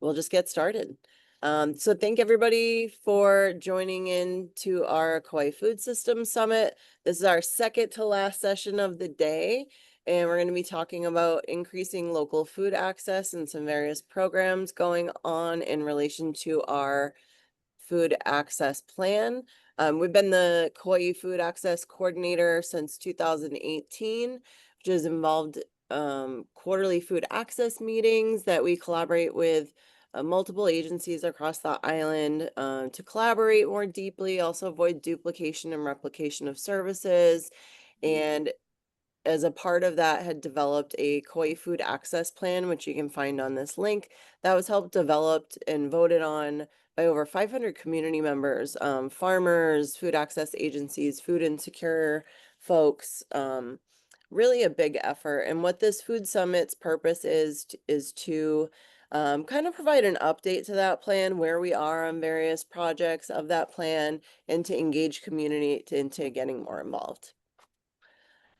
we'll just get started. So thank everybody for joining in to our Kauai Food System Summit. This is our second to last session of the day, and we're going to be talking about increasing local food access and some various programs going on in relation to our food access plan. We've been the Kauai Food Access Coordinator since 2018, which has involved quarterly food access meetings that we collaborate with multiple agencies across the island to collaborate more deeply, also avoid duplication and replication of services. And as a part of that, had developed a Kauai Food Access Plan, which you can find on this link, that was helped developed and voted on by over 500 community members, farmers, food access agencies, food insecure folks. Really a big effort. And what this food summit's purpose is to kind of provide an update to that plan, where we are on various projects of that plan, and to engage community into getting more involved.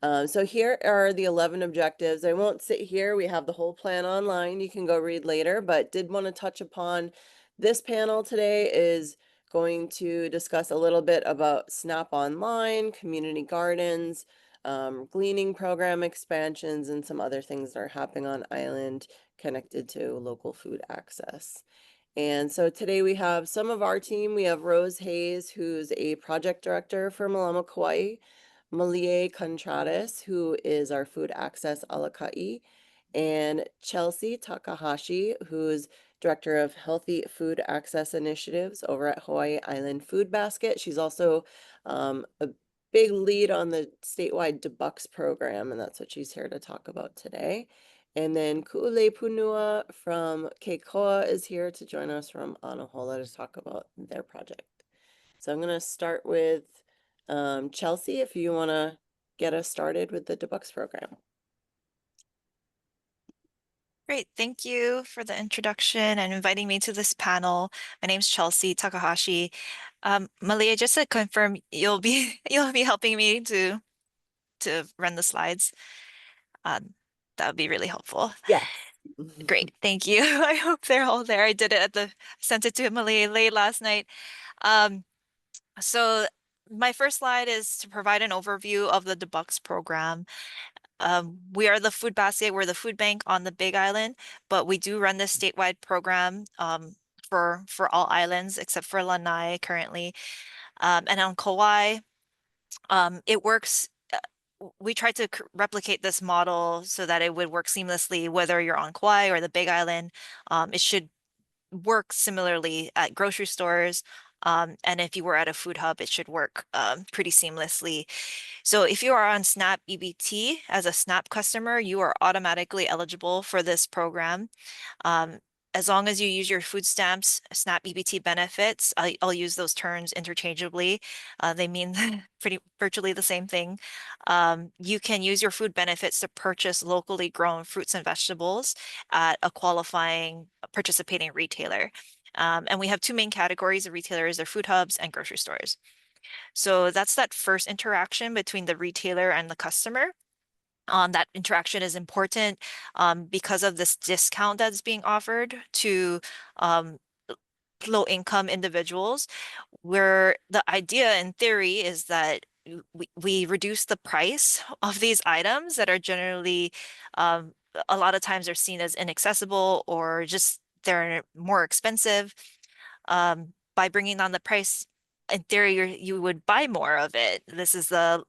So here are the 11 objectives. I won't sit here. We have the whole plan online. You can go read later, but did want to touch upon this panel today is going to discuss a little bit about SNAP Online, community gardens, gleaning program expansions, and some other things that are happening on island connected to local food access. And so today we have some of our team. We have Rose Hayes, who's a project director for Mālama, Kauai. Mālie Contrades, who is our food access Alaka, and Chelsea Takahashi, who's director of healthy food access initiatives over at Hawaii Island Food Basket. She's also a big lead on the statewide Debucks program, and that's what she's here to talk about today. And then Punua from Kaua is here to join us from Anahola to talk about their project. So I'm going to start with Chelsea, if you want to get us started with the Debucks program. Great. Thank you for the introduction and inviting me to this panel. My name's Chelsea Takahashi. Malia, just to confirm, you'll be helping me to run the slides. That would be really helpful. Yes. Great. Thank you. I hope they're all there. I did it sent it to Malia late last night. So my first slide is to provide an overview of the Debucks program. We are the food basket. We're the food bank on the Big Island, but we do run this statewide program for all islands except for Lanai currently. And on Kauai, it works. We tried to replicate this model so that it would work seamlessly, whether you're on Kauai or the Big Island. It should work similarly at grocery stores. And if you were at a food hub, it should work pretty seamlessly. So if you are on SNAP EBT as a SNAP customer, you are automatically eligible for this program. As long as you use your food stamps, SNAP EBT benefits, I'll use those terms interchangeably. They mean virtually the same thing. You can use your food benefits to purchase locally grown fruits and vegetables at a qualifying participating retailer. And we have two main categories of retailers, they're food hubs and grocery stores. So that's that first interaction between the retailer and the customer. That interaction is important because of this discount that's being offered to low-income individuals, where the idea in theory is that we reduce the price of these items that are generally a lot of times are seen as inaccessible or just they're more expensive. By bringing down the price, in theory, you would buy more of it. This is the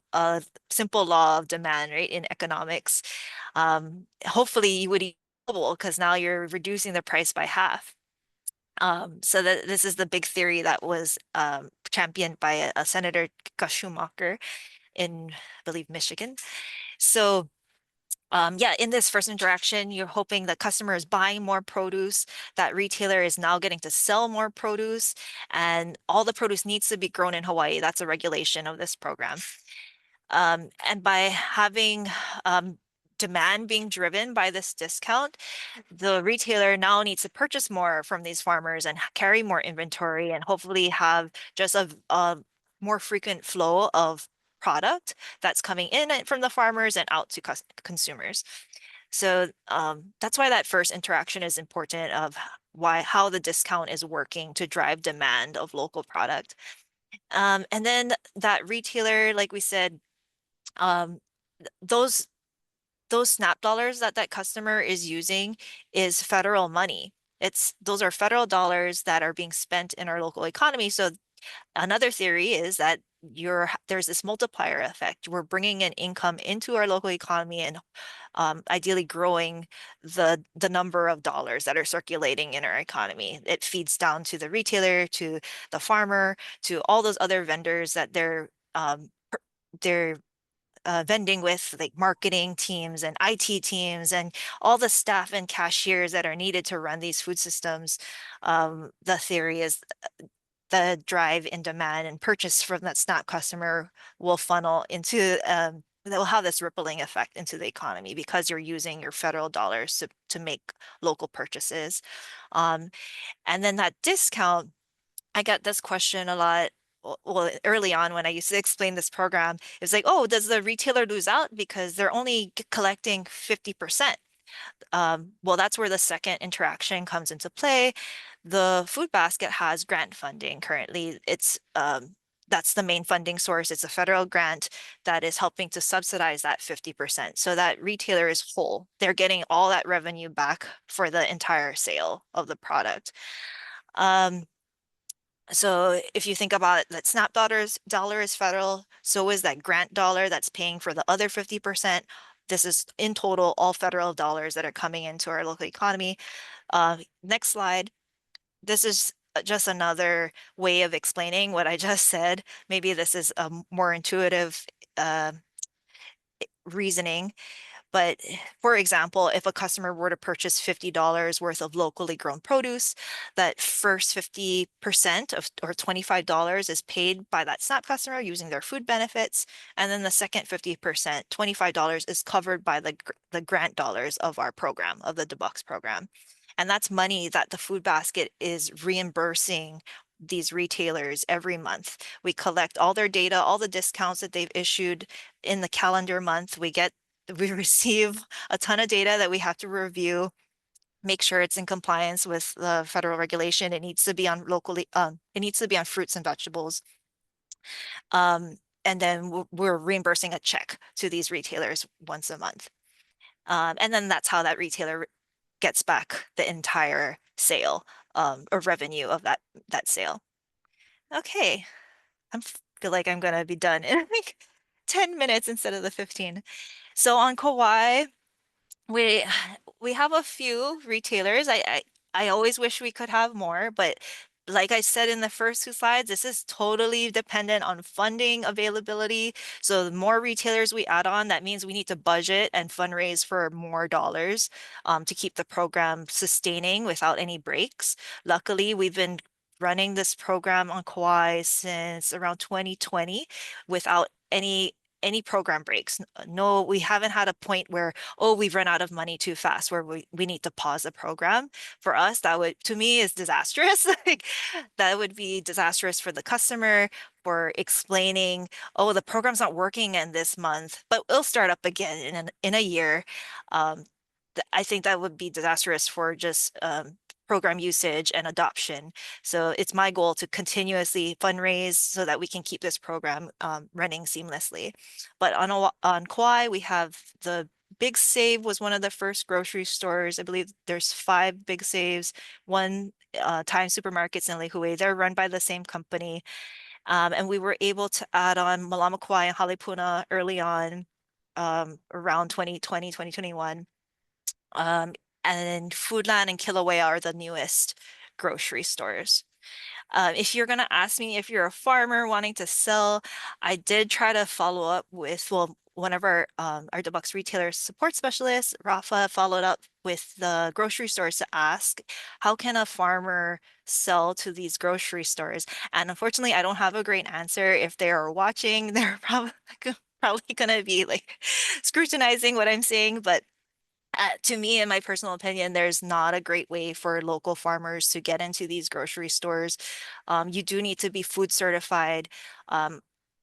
simple law of demand, right, in economics. Hopefully you would eat double because now you're reducing the price by half. So that this is the big theory that was championed by a Senator Schumacher in, I believe, Michigan. So yeah, in this first interaction, you're hoping the customer is buying more produce, that retailer is now getting to sell more produce, and all the produce needs to be grown in Hawaii. That's a regulation of this program. And by having demand being driven by this discount, the retailer now needs to purchase more from these farmers and carry more inventory and hopefully have just a more frequent flow of product that's coming in from the farmers and out to consumers. So that's why that first interaction is important of how the discount is working to drive demand of local product. And then that retailer, like we said, um, those SNAP dollars that that customer is using is federal money. Those are federal dollars that are being spent in our local economy. So another theory is that there's this multiplier effect. We're bringing in income into our local economy and ideally growing the number of dollars that are circulating in our economy. It feeds down to the retailer, to the farmer, to all those other vendors that they're vending with, like marketing teams and IT teams and all the staff and cashiers that are needed to run these food systems. The theory is the drive in demand and purchase from that SNAP customer will funnel into they'll have this rippling effect into the economy because you're using your federal dollars to make local purchases. Um, and then that discount, I got this question a lot. Well, early on when I used to explain this program, it was like, oh, does the retailer lose out because they're only collecting 50%? Well, that's where the second interaction comes into play. The food basket has grant funding currently. That's the main funding source. It's a federal grant that is helping to subsidize that 50%. So that retailer is whole. They're getting all that revenue back for the entire sale of the product. So if you think about it, that SNAP dollar is federal, so is that grant dollar that's paying for the other 50%. This is in total all federal dollars that are coming into our local economy. Next slide. This is just another way of explaining what I just said. Maybe this is a more intuitive reasoning. But for example, if a customer were to purchase $50 worth of locally grown produce, that first 50% of or $25 is paid by that SNAP customer using their food benefits. And then the second 50%, $25 is covered by the grant dollars of our program, of the debucks program. And that's money that the food basket is reimbursing these retailers every month. We collect all their data, all the discounts that they've issued in the calendar month. We receive a ton of data that we have to review, make sure it's in compliance with the federal regulation. It needs to be on it needs to be on fruits and vegetables. And then we're reimbursing a check to these retailers once a month. And then that's how that retailer gets back the entire sale or revenue of that sale. Okay, I feel like I'm gonna be done in like 10 minutes instead of the 15. So on Kauai, we we have a few retailers. I always wish we could have more, but like I said in the first two slides, this is totally dependent on funding availability. So the more retailers we add on, that means we need to budget and fundraise for more dollars to keep the program sustaining without any breaks. Luckily, we've been running this program on Kauai since around 2020 without any program breaks. No, we haven't had a point where, oh, we've run out of money too fast, where we need to pause the program. For us, that would, to me, is disastrous. Like, that would be disastrous for the customer, for explaining, oh, the program's not working in this month, but it'll start up again in a year. Um, I think that would be disastrous for just program usage and adoption. So it's my goal to continuously fundraise so that we can keep this program running seamlessly. But on Kauai, we have the Big Save was one of the first grocery stores. I believe there's 5 Big Saves, one Time Supermarkets in Lihue. They're run by the same company. And we were able to add on Mālama Kauai and Halepuna early on around 2020, 2021. And Foodland and Kilauea are the newest grocery stores. If you're going to ask me if you're a farmer wanting to sell, I did try to follow up with, well, one of our Debucks retailer support specialists, Rafa, followed up with the grocery stores to ask, how can a farmer sell to these grocery stores? And unfortunately, I don't have a great answer. If they are watching, they're probably going to be like scrutinizing what I'm saying, but to me, in my personal opinion, there's not a great way for local farmers to get into these grocery stores. You do need to be food certified. Um,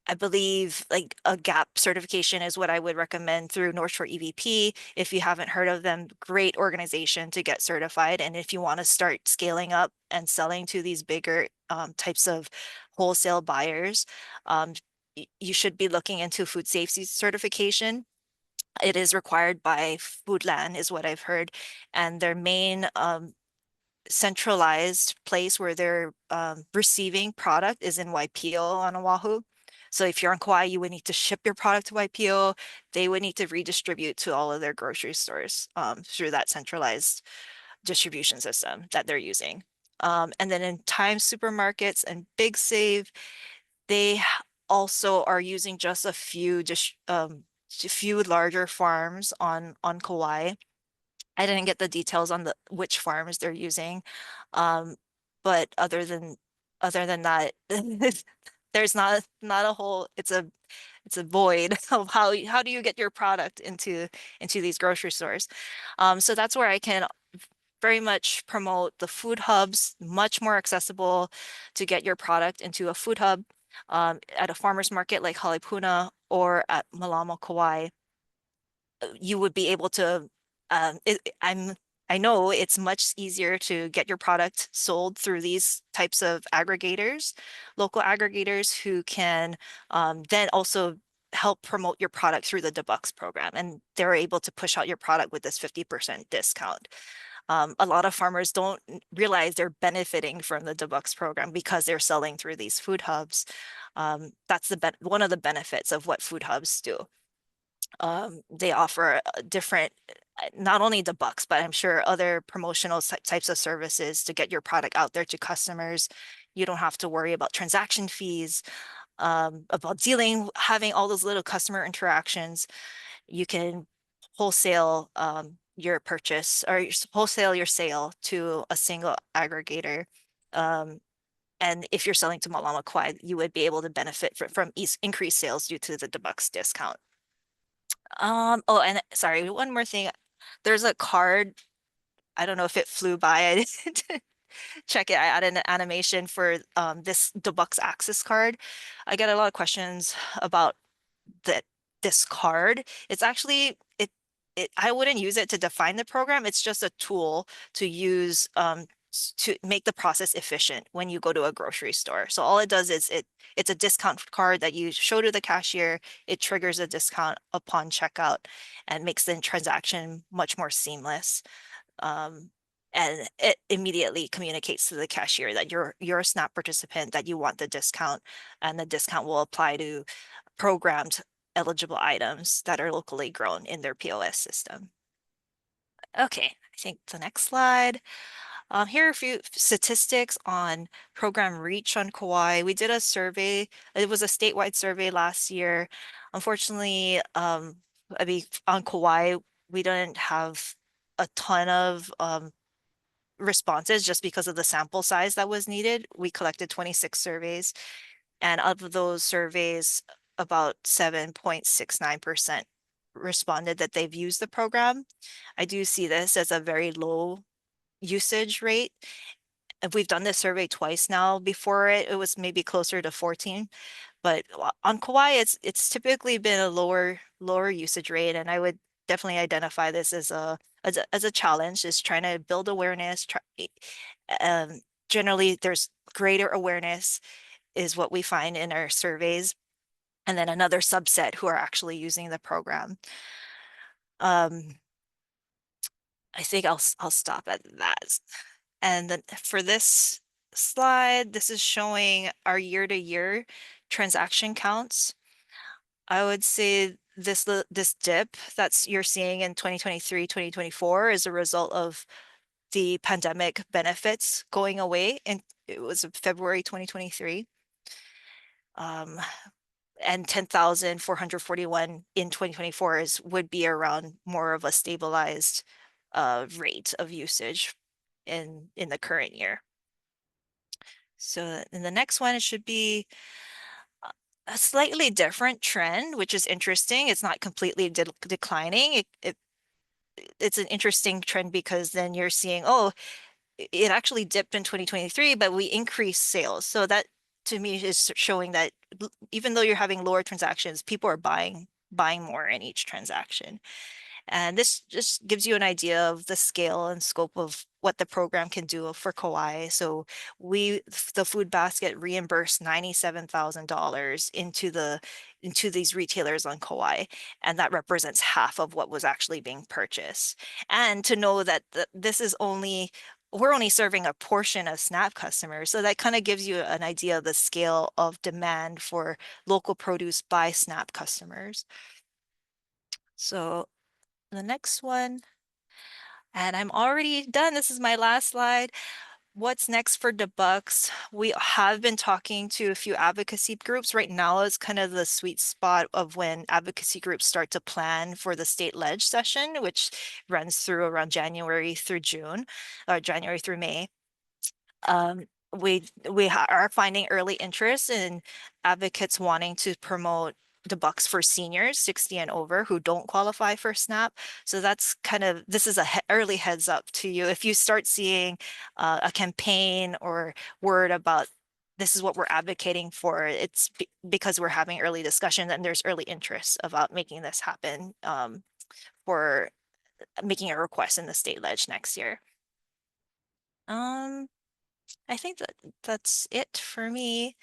I believe like a GAP certification is what I would recommend through North Shore EVP. If you haven't heard of them, great organization to get certified. And if you want to start scaling up and selling to these bigger types of wholesale buyers, um, you should be looking into food safety certification. It is required by Foodland, is what I've heard. And their main centralized place where they're receiving product is in Waipio on Oahu. So if you're on Kauai, you would need to ship your product to Waipio. They would need to redistribute to all of their grocery stores through that centralized distribution system that they're using. And then in Time supermarkets and Big Save, they also are using just a few larger farms on Kauai. I didn't get the details on the which farms they're using. Um, but other than that, there's not a whole it's a void of how do you get your product into these grocery stores. So that's where I can very much promote the food hubs, much more accessible to get your product into a food hub at a farmer's market like Halepuna or at Mālama, Kauai. You would be able to I know it's much easier to get your product sold through these types of aggregators, local aggregators who can then also help promote your product through the debucks program, and they're able to push out your product with this 50% discount. A lot of farmers don't realize they're benefiting from the debucks program because they're selling through these food hubs. That's one of the benefits of what food hubs do. They offer different, not only the bucks, but I'm sure other promotional types of services to get your product out there to customers. You don't have to worry about transaction fees, about having all those little customer interactions. You can wholesale your purchase or wholesale your sale to a single aggregator. Um, and if you're selling to Mālama Kauai, you would be able to benefit from increased sales due to the debucks discount. Oh, and sorry, one more thing. There's a card. I don't know if it flew by. I didn't check it. I added an animation for this Debucks Access card. I get a lot of questions about that this card. It's actually I wouldn't use it to define the program. It's just a tool to use to make the process efficient when you go to a grocery store. So all it does is it's a discount card that you show to the cashier. It triggers a discount upon checkout and makes the transaction much more seamless. Um, and it immediately communicates to the cashier that you're a SNAP participant, that you want the discount, and the discount will apply to programmed eligible items that are locally grown in their POS system. Okay, I think the next slide. Here are a few statistics on program reach on Kauai. We did a survey. It was a statewide survey last year. Unfortunately, I mean, on Kauai, we didn't have a ton of responses just because of the sample size that was needed. We collected 26 surveys, and of those surveys, about 7.69% responded that they've used the program. I do see this as a very low usage rate. If we've done this survey twice now, before it was maybe closer to 14, but on Kauai, it's typically been a lower usage rate, and I would definitely identify this as a challenge, is trying to build awareness. Um, Generally, there's greater awareness is what we find in our surveys, and then another subset who are actually using the program. I think I'll stop at that. And then for this slide, this is showing our year-to-year transaction counts. I would say this dip that's you're seeing in 2023, 2024 is a result of the pandemic benefits going away, and it was February 2023. And 10,441 in 2024 would be around more of a stabilized rate of usage in the current year. So in the next one, it should be a slightly different trend, which is interesting. It's not completely declining. It's an interesting trend because then you're seeing, oh, it actually dipped in 2023, but we increased sales. So that to me is showing that even though you're having lower transactions, people are buying more in each transaction. And this just gives you an idea of the scale and scope of what the program can do for Kauai. So the food basket reimbursed $97,000 into these retailers on Kauai, and that represents half of what was actually being purchased. And to know that this is only we're only serving a portion of SNAP customers. So that kind of gives you an idea of the scale of demand for local produce by SNAP customers. So the next one, and I'm already done. This is my last slide. What's next for debucks? We have been talking to a few advocacy groups. Right now is kind of the sweet spot of when advocacy groups start to plan for the state ledge session, which runs through around January through June, or January through May. Um, we are finding early interest in advocates wanting to promote the bucks for seniors 60 and over who don't qualify for SNAP. So that's kind of this is a early heads up to you. If you start seeing a campaign or word about this is what we're advocating for, it's because we're having early discussion and there's early interest about making this happen for making a request in the state ledge next year. Um, I think that's it for me.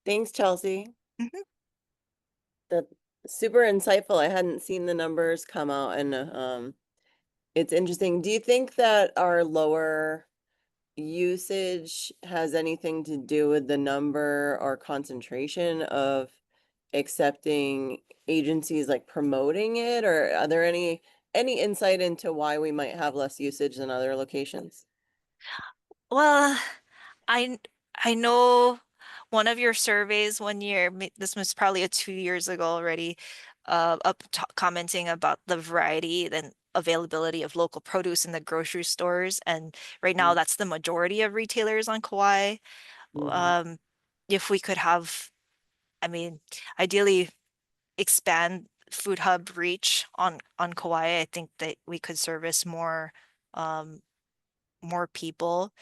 Thanks, Chelsea. Mhm. That's super insightful. I hadn't seen the numbers come out, and it's interesting. Do you think that our lower usage has anything to do with the number or concentration of accepting agencies like promoting it, or are there any insight into why we might have less usage than other locations? Well, I I know one of your surveys one year, this was probably 2 years ago already, commenting about the variety and availability of local produce in the grocery stores. And right now, that's the majority of retailers on Kauai. Mm-hmm. Um, if we could have, I mean, ideally expand Food Hub reach on Kauai, I think that we could service um, more people.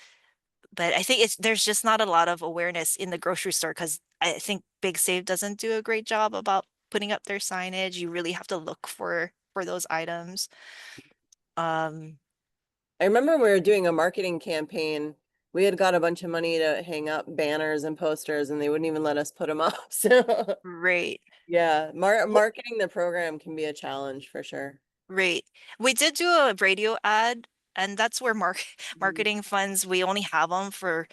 But I think there's just not a lot of awareness in the grocery store because I think Big Save doesn't do a great job about putting up their signage. You really have to look for those items. Um, I remember we were doing a marketing campaign. We had got a bunch of money to hang up banners and posters, and they wouldn't even let us put them up. So right. yeah, Wh- marketing the program can be a challenge for sure. Right. We did do a radio ad, and that's where Mhm. marketing funds, we only have them for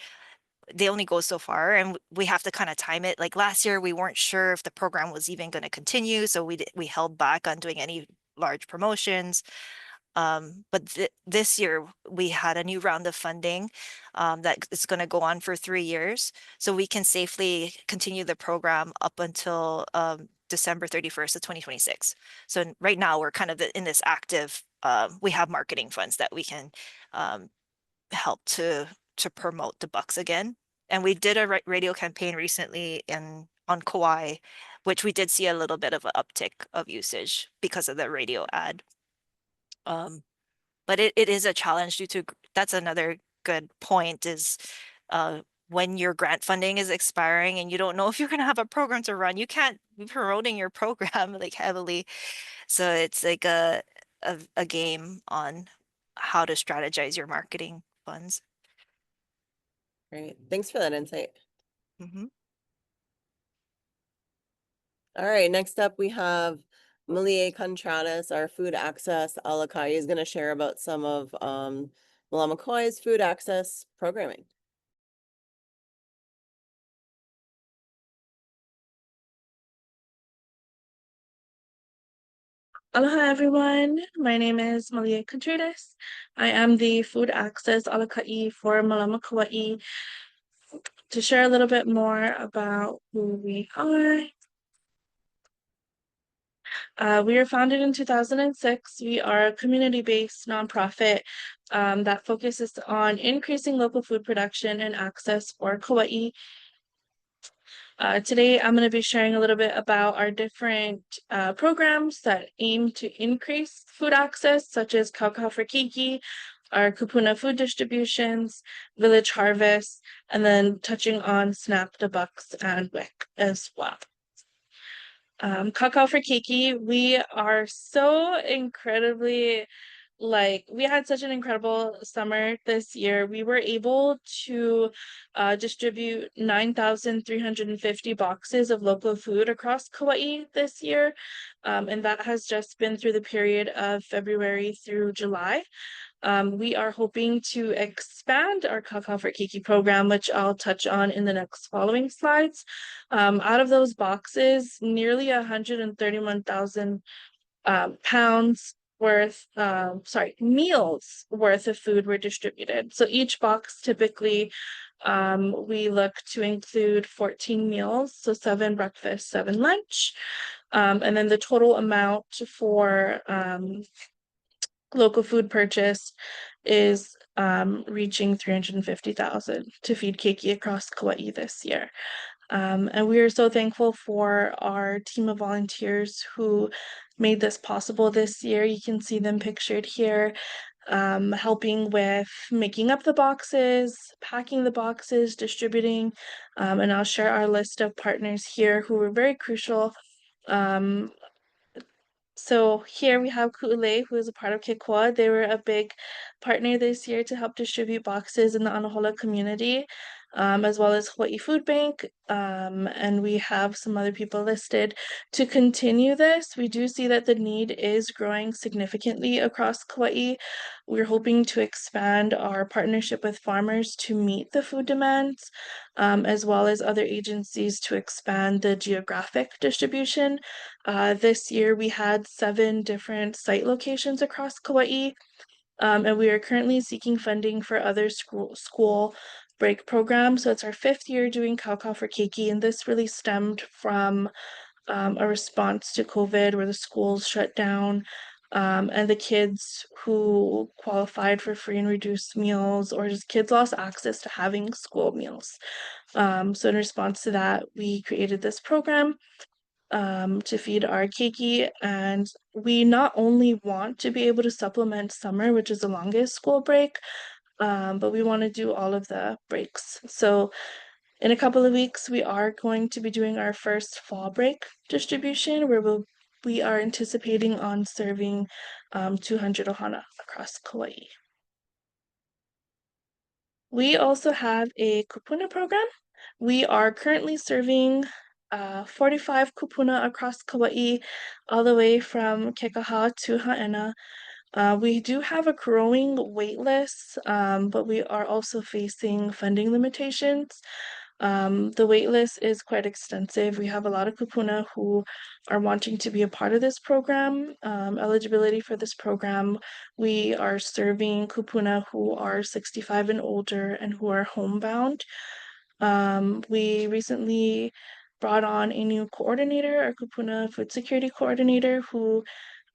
they only go so far and we have to kind of time it. Like last year, we weren't sure if the program was even going to continue, so we held back on doing any large promotions. But this year we had a new round of funding that is going to go on for 3 years, so we can safely continue the program up until December 31st of 2026. So right now we're kind of in this active. We have marketing funds that we can um, help to promote the Bucks again. And we did a radio campaign recently in on Kauai, which we did see a little bit of an uptick of usage because of the radio ad. Um, but it is a challenge due to that's another good point is when your grant funding is expiring and you don't know if you're going to have a program to run, you can't be promoting your program like heavily. So it's like a game on how to strategize your marketing funds. Great. Thanks for that insight. Mhm. All right, next up we have Mālie Contrades, our food access Alaka is going to share about some of Mālama Kauai's food access programming. Aloha everyone, my name is Mālie Contrades. I am the food access alaka'i for Mālama Kauai. To share a little bit more about who we are. We were founded in 2006. We are a community-based nonprofit that focuses on increasing local food production and access for Kauai. Today, I'm going to be sharing a little bit about our different programs that aim to increase food access, such as Kaua for keiki, our kūpuna food distributions, village harvest, and then touching on SNAP, the Bucks, and WIC as well. Kakao for Keiki, we are so incredibly, we had such an incredible summer this year. We were able to distribute 9,350 boxes of local food across Kauai this year. And that has just been through the period of February through July. We are hoping to expand our Kakao for Keiki program, which I'll touch on in the next following slides. Out of those boxes, nearly 131,000 pounds worth, meals worth of food were distributed. So each box typically, we look to include 14 meals, so 7 breakfast, 7 lunch. And then the total amount for local food purchase is reaching 350,000 to feed keiki across Kauai this year. And we are so thankful for our team of volunteers who made this possible this year. You can see them pictured here, helping with making up the boxes, packing the boxes, distributing, and I'll share our list of partners here who were very crucial. So here we have Kūkulu, who is a part of Kaua. They were a big partner this year to help distribute boxes in the Anahola community, as well as Hawaii Food Bank. And we have some other people listed. To continue this, we do see that the need is growing significantly across Kauai. We're hoping to expand our partnership with farmers to meet the food demands, as well as other agencies to expand the geographic distribution. This year we had 7 different site locations across Kauai, and we are currently seeking funding for other school break programs. So it's our 5th year doing Kakao for Keiki, and this really stemmed from a response to COVID where the schools shut down, and the kids who qualified for free and reduced meals, or just kids lost access to having school meals. So in response to that, we created this program to feed our keiki, and we not only want to be able to supplement summer, which is the longest school break, but we want to do all of the breaks. So in a couple of weeks, we are going to be doing our first fall break distribution, where we are anticipating on serving 200 ohana across Kauai. We also have a kūpuna program. We are currently serving 45 kūpuna across Kauai, all the way from Kekaha to Ha'ena. We do have a growing wait list, but we are also facing funding limitations. The wait list is quite extensive. We have a lot of kūpuna who are wanting to be a part of this program. Eligibility for this program, we are serving kūpuna who are 65 and older and who are homebound. We recently brought on a new coordinator, our Kūpuna food security coordinator, who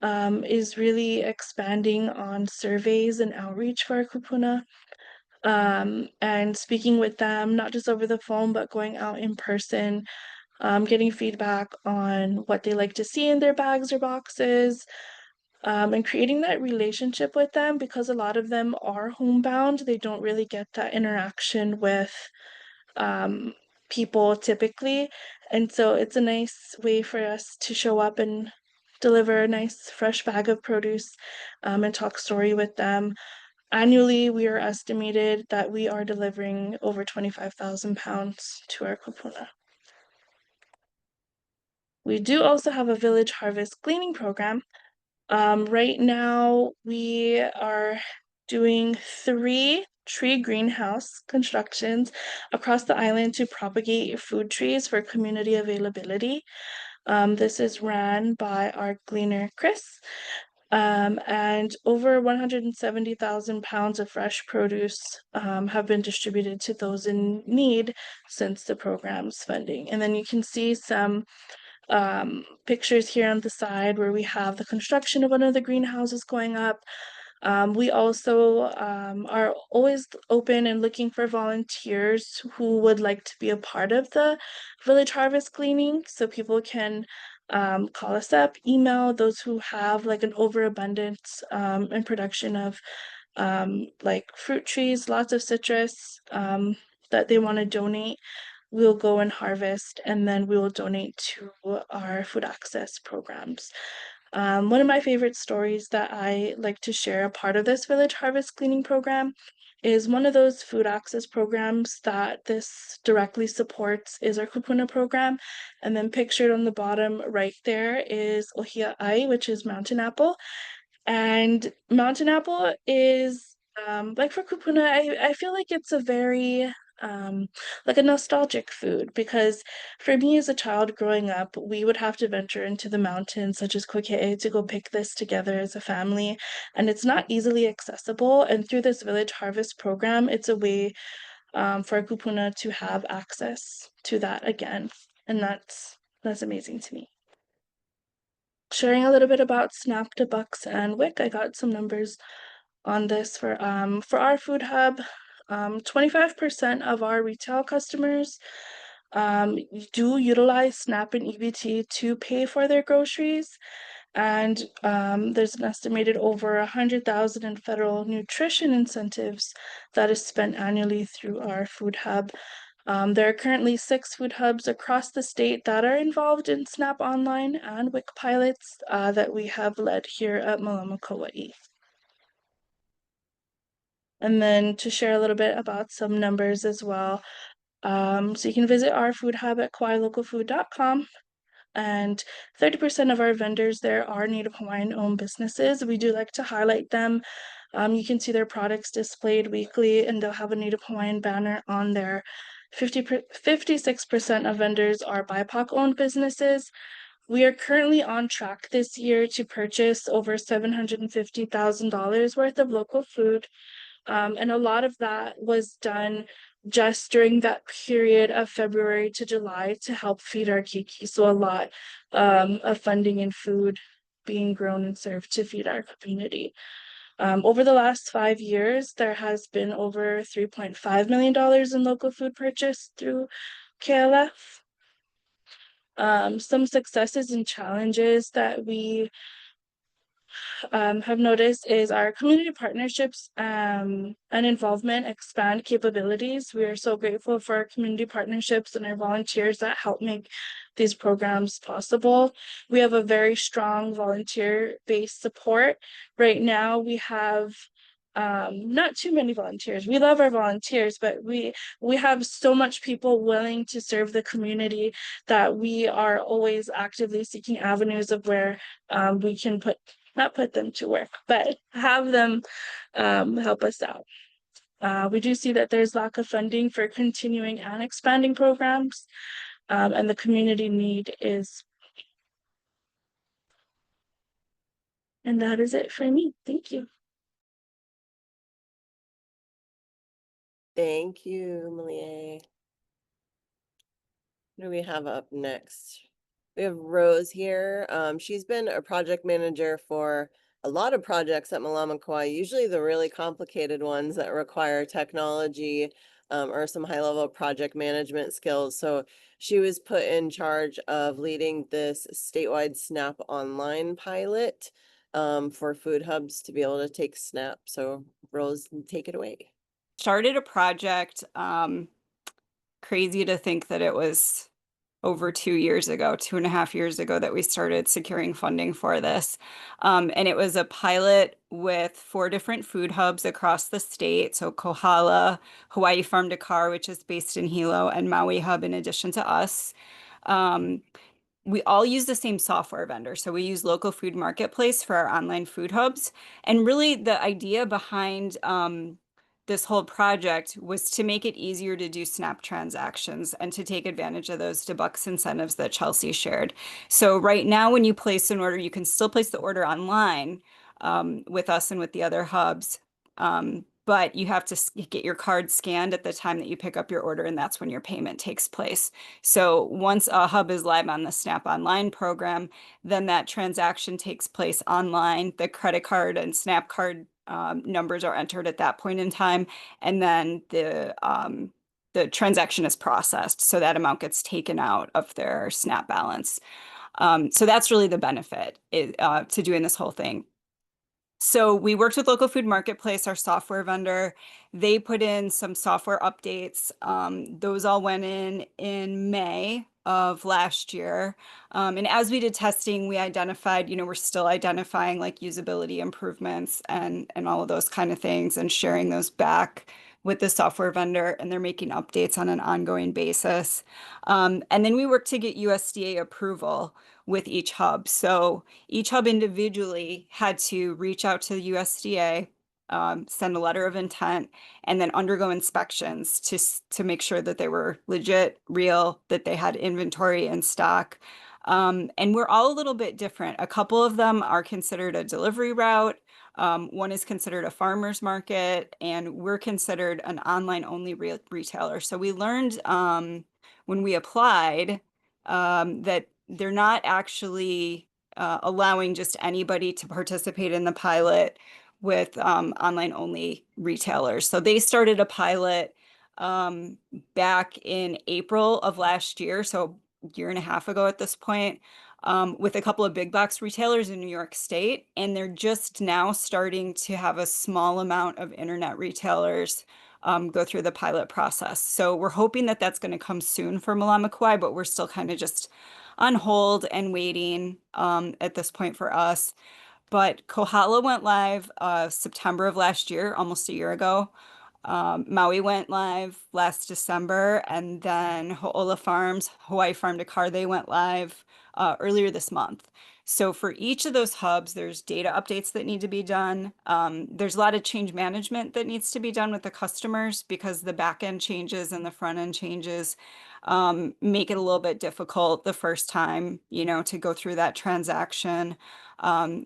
is really expanding on surveys and outreach for our Kūpuna, and speaking with them, not just over the phone, but going out in person, getting feedback on what they like to see in their bags or boxes, and creating that relationship with them, because a lot of them are homebound. They don't really get that interaction with people typically, and so it's a nice way for us to show up and deliver a nice fresh bag of produce, and talk story with them. Annually, we are estimated that we are delivering over 25,000 pounds to our kūpuna. We do also have a village harvest gleaning program. Right now we are doing 3 tree greenhouse constructions across the island to propagate food trees for community availability. This is ran by our gleaner, Chris. And over 170,000 pounds of fresh produce have been distributed to those in need since the program's funding. And then you can see some pictures here on the side where we have the construction of one of the greenhouses going up. We also are always open and looking for volunteers who would like to be a part of the village harvest cleaning, so people can call us up, email those who have like an overabundance and production of like fruit trees, lots of citrus that they want to donate. We'll go and harvest, and then we will donate to our food access programs. One of my favorite stories that I like to share, a part of this village harvest cleaning program, is one of those food access programs that this directly supports is our Kūpuna program. And then pictured on the bottom right there is ohia ai, which is mountain apple. And mountain apple is like for Kūpuna, I feel like it's a very like a nostalgic food, because for me as a child growing up, we would have to venture into the mountains such as Koke'e to go pick this together as a family, and it's not easily accessible. And through this village harvest program, it's a way for Kūpuna to have access to that again, and that's amazing to me. Sharing a little bit about SNAP to Bucks and WIC, I got some numbers on this for our food hub. 25% of our retail customers do utilize SNAP and EBT to pay for their groceries, and there's an estimated over 100,000 in federal nutrition incentives that is spent annually through our food hub. There are currently 6 food hubs across the state that are involved in SNAP Online and WIC pilots that we have led here at Mālama, Kauai. And then to share a little bit about some numbers as well. So you can visit our food hub at kauailocalfood.com, and 30% of our vendors there are Native Hawaiian owned businesses. We do like to highlight them. You can see their products displayed weekly, and they'll have a Native Hawaiian banner on there. 56% of vendors are BIPOC owned businesses. We are currently on track this year to purchase over $750,000 worth of local food. And a lot of that was done just during that period of February to July to help feed our keiki. So a lot of funding and food being grown and served to feed our community. Over the last 5 years, there has been over $3.5 million in local food purchase through KLF. Some successes and challenges that we have noticed is our community partnerships and involvement expand capabilities. We are so grateful for our community partnerships and our volunteers that help make these programs possible. We have a very strong volunteer-based support. Right now, we have not too many volunteers. We love our volunteers, but we have so much people willing to serve the community that we are always actively seeking avenues of where we can not put them to work, but have them help us out. We do see that there's lack of funding for continuing and expanding programs, and the community need is. And that is it for me. Thank you. Thank you, Mālie. What do we have up next? We have Rose here. She's been a project manager for a lot of projects at Mālama Kauai, usually the really complicated ones that require technology or some high-level project management skills. So she was put in charge of leading this statewide SNAP online pilot for food hubs to be able to take SNAP. So Rose, take it away. Started a project, crazy to think that it was over 2 years ago, 2.5 years ago, that we started securing funding for this. And it was a pilot with 4 different food hubs across the state. So Kohala, Hawaii Farm to Car, which is based in Hilo, and Maui Hub in addition to us. We all use the same software vendor. So we use Local Food Marketplace for our online food hubs. And really the idea behind this whole project was to make it easier to do SNAP transactions and to take advantage of those debucks incentives that Chelsea shared. So right now, when you place an order, you can still place the order online with us and with the other hubs, but you have to get your card scanned at the time that you pick up your order, and that's when your payment takes place. So once a hub is live on the SNAP Online program, then that transaction takes place online. The credit card and SNAP card numbers are entered at that point in time, and then the transaction is processed, so that amount gets taken out of their SNAP balance. So that's really the benefit to doing this whole thing. So we worked with Local Food Marketplace, our software vendor. They put in some software updates. Those all went in May of last year. And as we did testing, we identified, we're still identifying like usability improvements and all of those kind of things and sharing those back with the software vendor, and they're making updates on an ongoing basis. And then we worked to get USDA approval with each hub. So each hub individually had to reach out to the USDA, send a letter of intent, and then undergo inspections to make sure that they were legit, real, that they had inventory in stock. And we're all a little bit different. A couple of them are considered a delivery route. One is considered a farmer's market, and we're considered an online only retailer. So we learned when we applied that they're not actually allowing just anybody to participate in the pilot with online only retailers. So they started a pilot back in April of last year, so a year and a half ago at this point, with a couple of big box retailers in New York State. And they're just now starting to have a small amount of internet retailers go through the pilot process. So we're hoping that that's going to come soon for Mālama Kauai, but we're still kind of just on hold and waiting at this point for us. But Kohala went live September of last year, almost a year ago. Maui went live last December, and then Ho'ola Farms, Hawaii Farm to Car, they went live earlier this month. So for each of those hubs, there's data updates that need to be done. There's a lot of change management that needs to be done with the customers because the back end changes and the front end changes make it a little bit difficult the first time, to go through that transaction.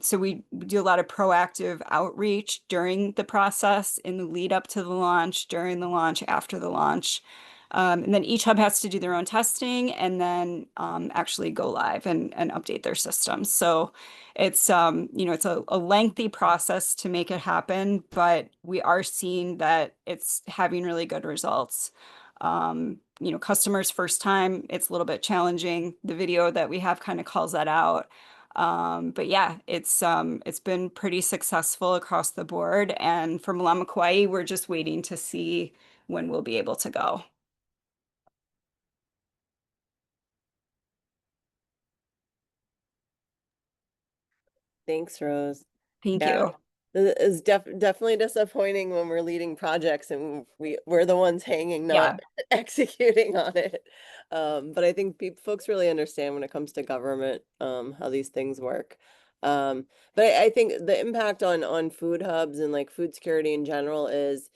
So we do a lot of proactive outreach during the process, in the lead up to the launch, during the launch, after the launch. And then each hub has to do their own testing and then actually go live and update their systems. So it's, it's a lengthy process to make it happen, but we are seeing that it's having really good results. Customers first time, it's a little bit challenging. The video that we have kind of calls that out. But yeah, it's been pretty successful across the board. And for Mālama Kauai, we're just waiting to see when we'll be able to go. Thanks, Rose. Thank Yeah. you. It's definitely disappointing when we're leading projects and we're the ones hanging, not executing on it. But I think folks really understand when it comes to government, how these things work. But I think the impact on food hubs and like food security in general is,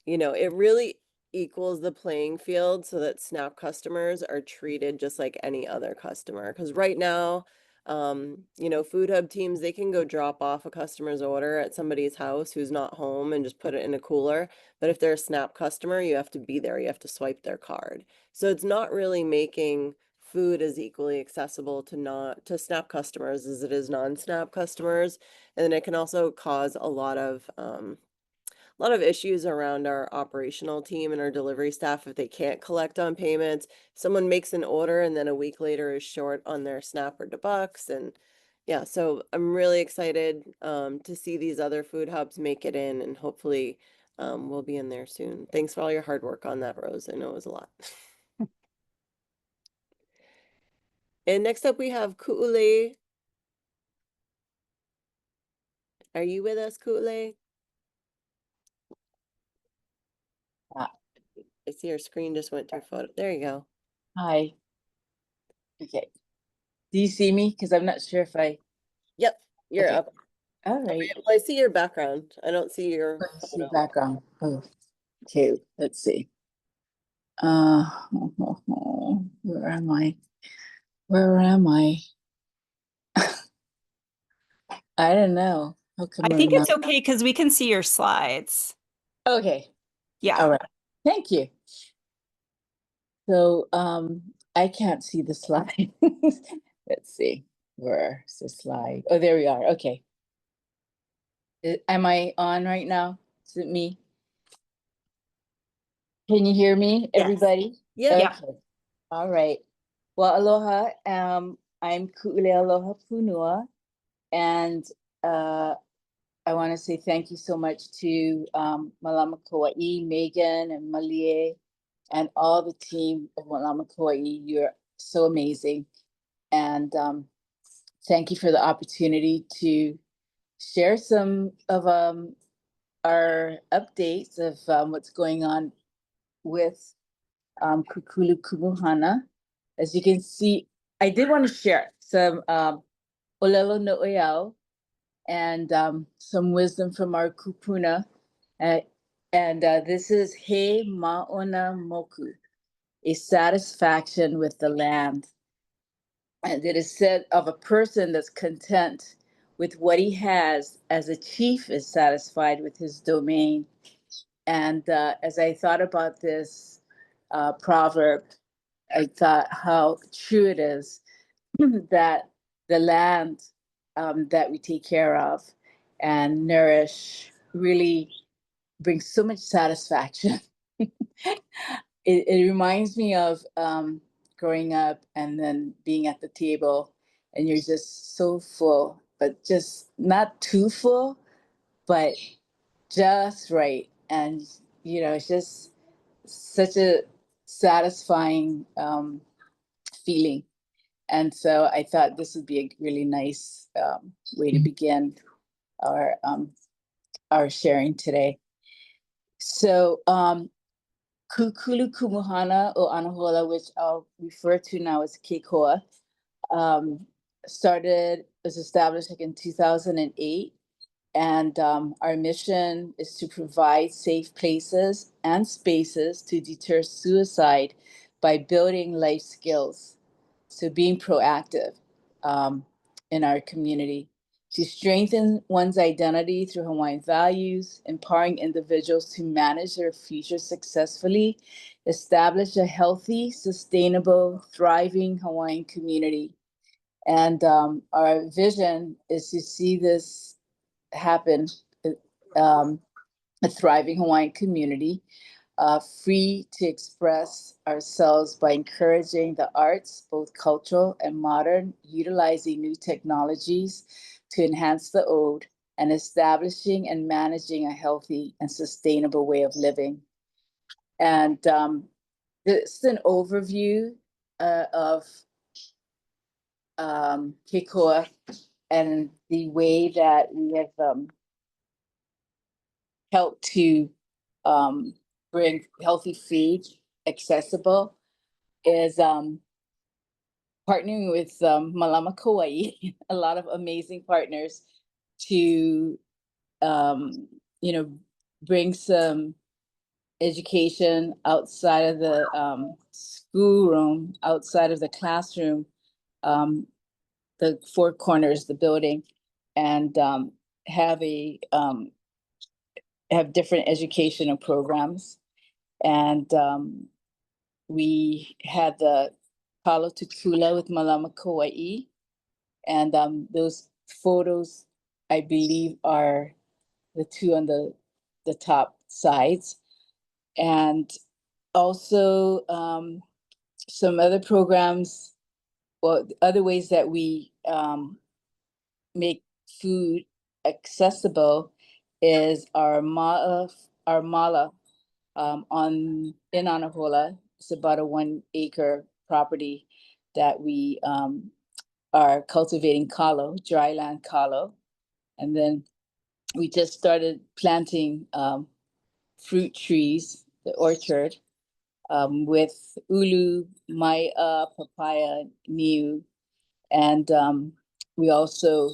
it really equals the playing field so that SNAP customers are treated just like any other customer. Because right now, food hub teams, they can go drop off a customer's order at somebody's house who's not home and just put it in a cooler. But if they're a SNAP customer, you have to be there. You have to swipe their card. So it's not really making food as equally accessible to SNAP customers as it is non-SNAP customers. And then it can also cause a lot of issues around our operational team and our delivery staff if they can't collect on payments. Someone makes an order and then a week later is short on their SNAP or debucks. And yeah, so I'm really excited to see these other food hubs make it in, and hopefully we'll be in there soon. Thanks for all your hard work on that, Rose. I know it was a lot. And next up we have Kūkulu. Are you with us, Kūkulu? I see your screen just went to a photo. There you go. Hi. Okay. Do you see me? Because I'm not sure if I. Yep, you're Okay. up. All right. Well, I see your background. I don't see your Let's see photo. background. Oh, okay. Let's see. Where am I? Where am I? I don't know. How come I think we're it's okay because we can see your slides. Okay. Yeah. All right. Thank you. So I can't see the slide. Let's see. Where's the slide? Oh, there we are. Okay. Am I on right now? Is it me? Can you hear me, Yes. everybody? Yeah. Okay. All right. Well, aloha. I'm Uleialoha Punua, and I want to say thank you so much to Mālama Kauai, Megan and Mālie, and all the team of Mālama Kauai. You're so amazing. And thank you for the opportunity to share some of our updates of what's going on with Kūkulu Kumuhana. As you can see, I did want to share some olelo no'eau and some wisdom from our kūpuna. And this is He Ma'ona Moku, a satisfaction with the land. And it is said of a person that's content with what he has, as a chief is satisfied with his domain. And as I thought about this proverb, I thought how true it is that the land that we take care of and nourish really brings so much satisfaction. It reminds me of growing up and then being at the table and you're just so full, but just not too full, but just right. And, you know, it's just such a satisfying feeling. And so I thought this would be a really nice way to begin our sharing today. So Kūkulu Kumuhana or Anahola, which I'll refer to now as Keikoa, was established like in 2008. And our mission is to provide safe places and spaces to deter suicide by building life skills. So being proactive in our community, to strengthen one's identity through Hawaiian values, empowering individuals to manage their future successfully, establish a healthy, sustainable, thriving Hawaiian community. And our vision is to see this happen, a thriving Hawaiian community, free to express ourselves by encouraging the arts, both cultural and modern, utilizing new technologies to enhance the ode, and establishing and managing a healthy and sustainable way of living. And this is an overview of Keikoa and the way that we have helped to bring healthy food accessible is partnering with Mālama Kauai, a lot of amazing partners to, bring some education outside of the schoolroom, outside of the classroom, the four corners, the building, and have different educational programs. And we had the Kalo Tukula with Mālama Kauai. And those photos, I believe, are the two on the top sides. And also some other programs, well, other ways that we make food accessible is our Māla in Anahola. It's about a 1 acre property that we are cultivating kalo, dryland kalo. And then we just started planting fruit trees, the orchard, with ulu, maia, papaya, niu. And we also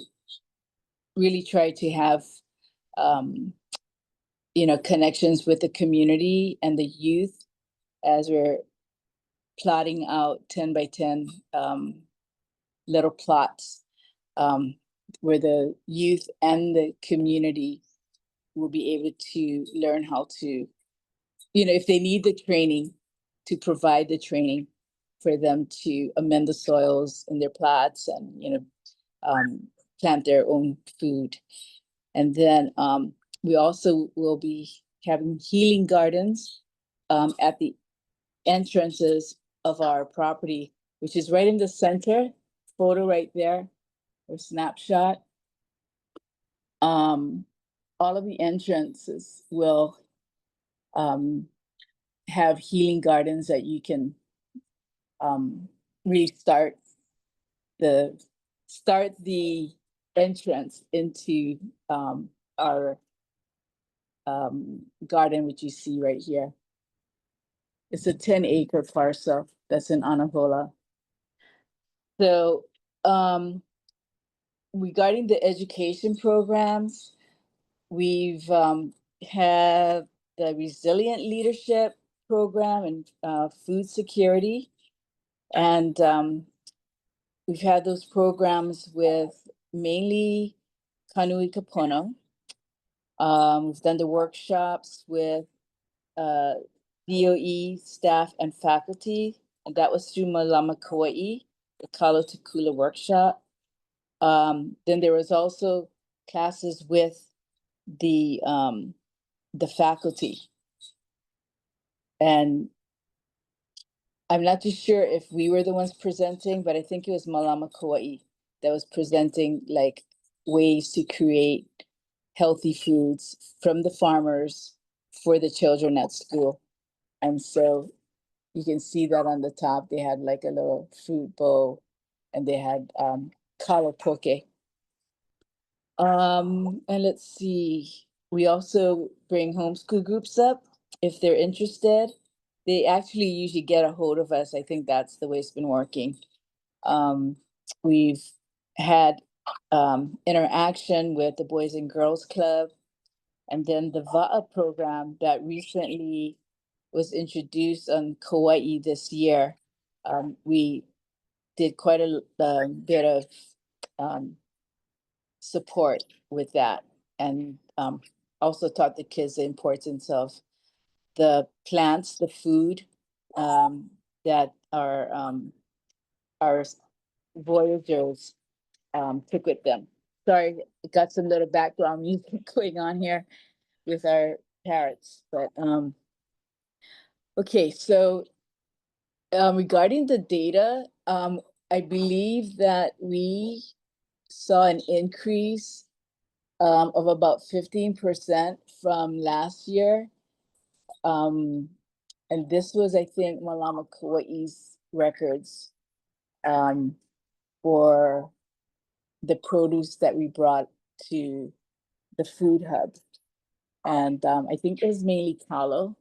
really try to have connections with the community and the youth as we're plotting out 10 by 10 little plots where the youth and the community will be able to learn how to, if they need the training, to provide the training for them to amend the soils in their plots and, plant their own food. And then we also will be having healing gardens at the entrances of our property, which is right in the center, photo right there, or snapshot. all of the entrances will have healing gardens that you can really start the entrance into our garden, which you see right here. It's a 10-acre parcel that's in Anahola. So regarding the education programs, we've had the resilient leadership program and food security. And we've had those programs with mainly Kanui Kapono. We've done the workshops with DOE staff and faculty, and that was through Mālama Kauai, the Kalo Tukula workshop. Then there was also classes with the faculty. And I'm not too sure if we were the ones presenting, but I think it was Mālama Kauai that was presenting like ways to create healthy foods from the farmers for the children at school. And so you can see that on the top, they had like a little fruit bowl and they had kalo poke. And let's see, we also bring homeschool groups up if they're interested. They actually usually get a hold of us. I think that's the way it's been working. We've had interaction with the Boys and Girls Club, and then the VA'a program that recently was introduced on Kauai this year. We did quite a bit of support with that, and also taught the kids the importance of the plants, the food that our voyagers took with them. Sorry, got some little background music going on here with our parrots, but okay, so regarding the data, I believe that we saw an increase of about 15% from last year. And this was, I think, Mālama Kauai's records for the produce that we brought to the food hub. And I think it was mainly kalo.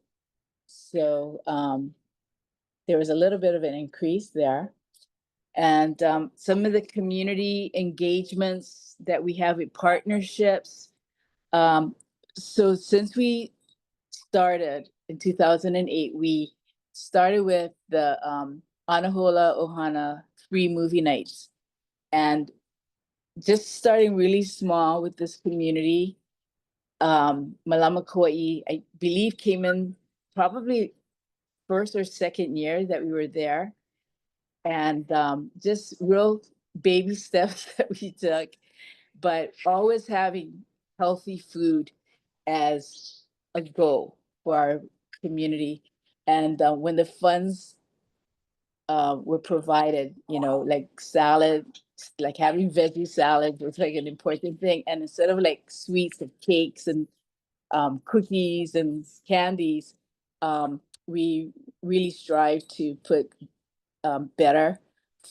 So there was a little bit of an increase there. And some of the community engagements that we have with partnerships. So since we started in 2008, we started with the Anahola Ohana free movie nights. And just starting really small with this community, Mālama Kauai, I believe, came in probably first or second year that we were there. And just real baby steps that we took, but always having healthy food as a goal for our community. And when the funds were provided, you know, like salad, like having veggie salad was like an important thing. And instead of like sweets and cakes and cookies and candies, we really strive to put better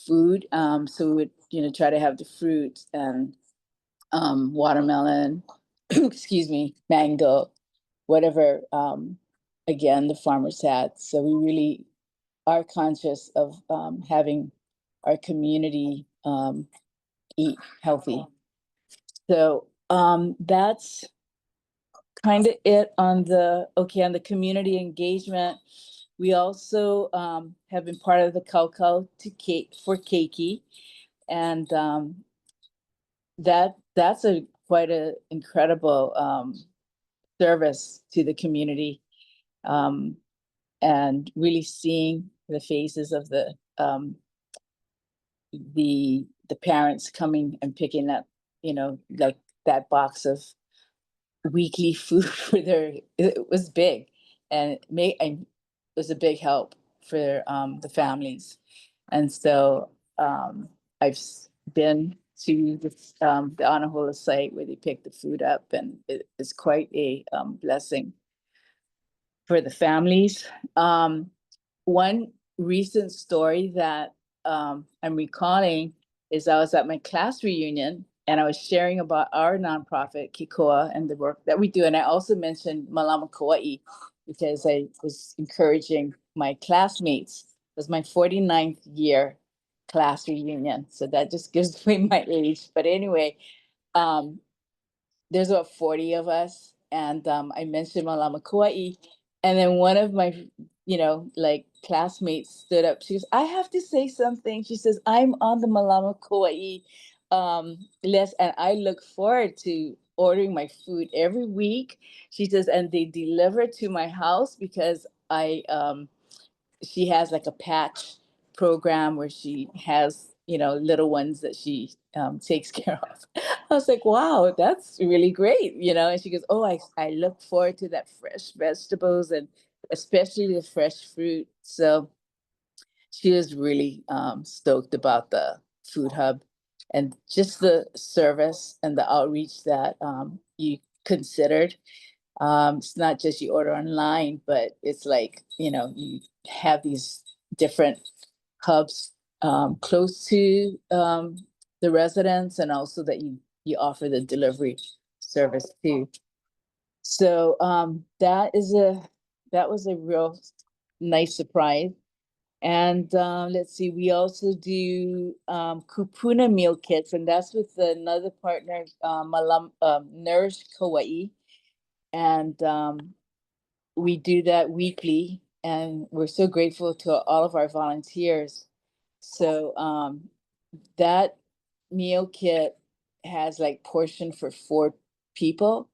food. So we would, you know, try to have the fruit and watermelon, excuse me, mango, whatever, again, the farmers had. So we really are conscious of having our community eat healthy. So that's kind of it on the community engagement. We also have been part of the Kaukau for keiki, and that's quite a incredible service to the community, and really seeing the faces of the parents coming and picking up, you know, like that box of weekly food for it was big, and it was a big help for the families. And so I've been to the Anahola site where they pick the food up, and it is quite a blessing for the families. One recent story that I'm recalling is I was at my class reunion and I was sharing about our nonprofit, Kikoa, and the work that we do. And I also mentioned Mālama Kauai because I was encouraging my classmates. It was my 49th year class reunion. So that just gives away my age. But anyway, there's about 40 of us. And I mentioned Mālama Kauai. And then one of my, like classmates stood up. She goes, I have to say something. She says, I'm on the Mālama Kauai list, and I look forward to ordering my food every week. She says, and they deliver to my house because she has like a patch program where she has, little ones that she takes care of. I was like, wow, that's really great, and she goes, oh, I look forward to that fresh vegetables and especially the fresh fruit. So she was really stoked about the food hub and just the service and the outreach that you considered. It's not just you order online, but it's like, you have these different hubs close to the residents, and also that you offer the delivery service too. So that was a real nice surprise. And let's see, we also do kūpuna meal kits, and that's with another partner, Nourish Kauai. And we do that weekly, and we're so grateful to all of our volunteers. So that meal kit has like portion for 4 people.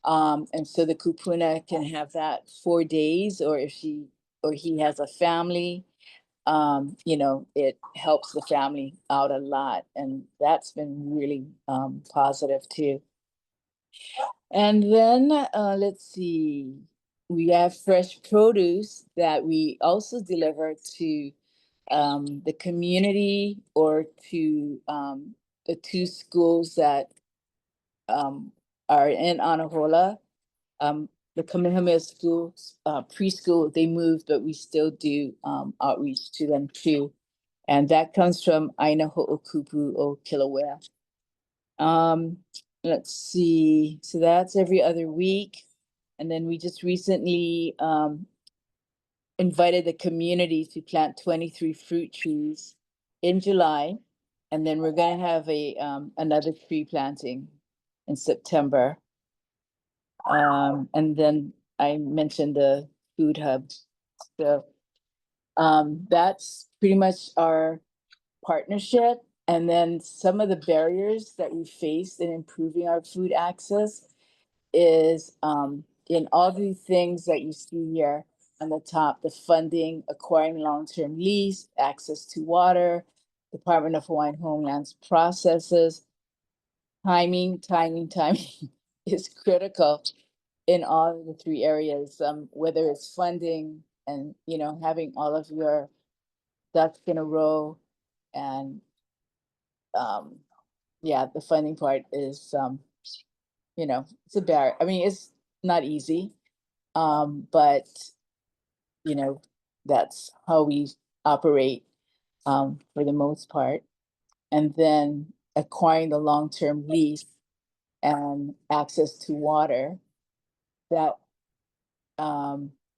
And so the kūpuna can have that 4 days, or if she or he has a family, it helps the family out a lot. And that's been really positive too. And then let's see, we have fresh produce that we also deliver to the community or to the 2 schools that are in Anahola. The Kumuhana school, preschool, they moved, but we still do outreach to them too. And that comes from Aina Ho'okupu o Kilauea. Let's see, so that's every other week. And then we just recently invited the community to plant 23 fruit trees in July. And then we're gonna have another tree planting in September. And then I mentioned the food hub. So that's pretty much our partnership. And then some of the barriers that we face in improving our food access is in all the things that you see here on the top, the funding, acquiring long-term lease, access to water, Department of Hawaiian Homelands processes, timing is critical in all of the 3 areas, whether it's funding and, having all of your ducks in a row. And the funding part is, it's a barrier. I mean, it's not easy, but, that's how we operate for the most part. And then acquiring the long-term lease and access to water, that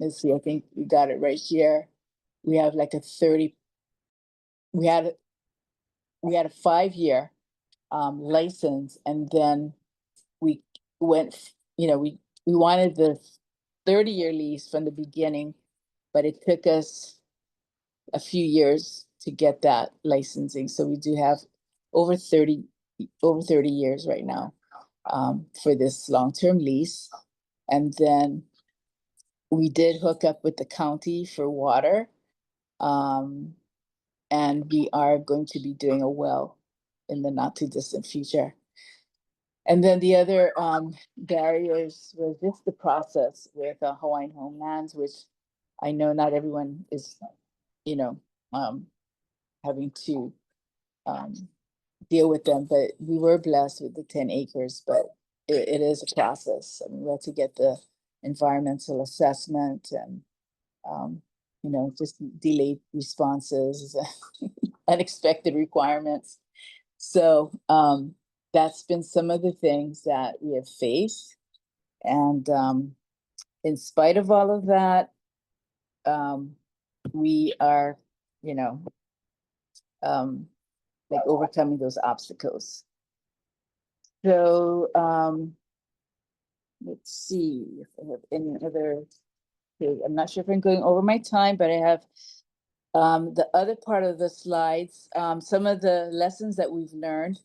let's see, I think we got it right here. We have like we had a 5-year license, and then we went, we wanted the 30-year lease from the beginning, but it took us a few years to get that licensing. So we do have over 30 years right now for this long-term lease. And then we did hook up with the county for water. And we are going to be doing a well in the not too distant future. And then the other barriers was just the process with Hawaiian Homelands, which I know not everyone is, having to deal with them, but we were blessed with the 10 acres, but it is a process. I mean, we had to get the environmental assessment and, you know, just delayed responses, unexpected requirements. So that's been some of the things that we have faced. And in spite of all of that, we are, you know, like overcoming those obstacles. So let's see if I have any other. Okay, I'm not sure if I'm going over my time, but I have the other part of the slides. Some of the lessons that we've learned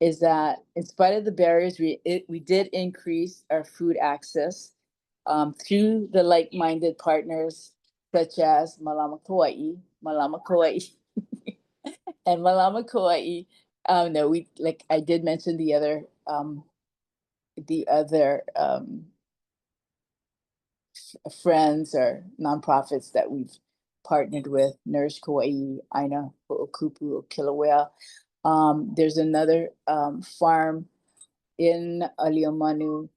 is that in spite of the barriers, we did increase our food access through the like-minded partners such as Mālama Kauai, and Mālama Kauai. No, we, like I did mention the other friends or nonprofits that we've partnered with, Nourish Kauai, Aina Ho'okupu, Kilauea. There's another farm in Aliomanu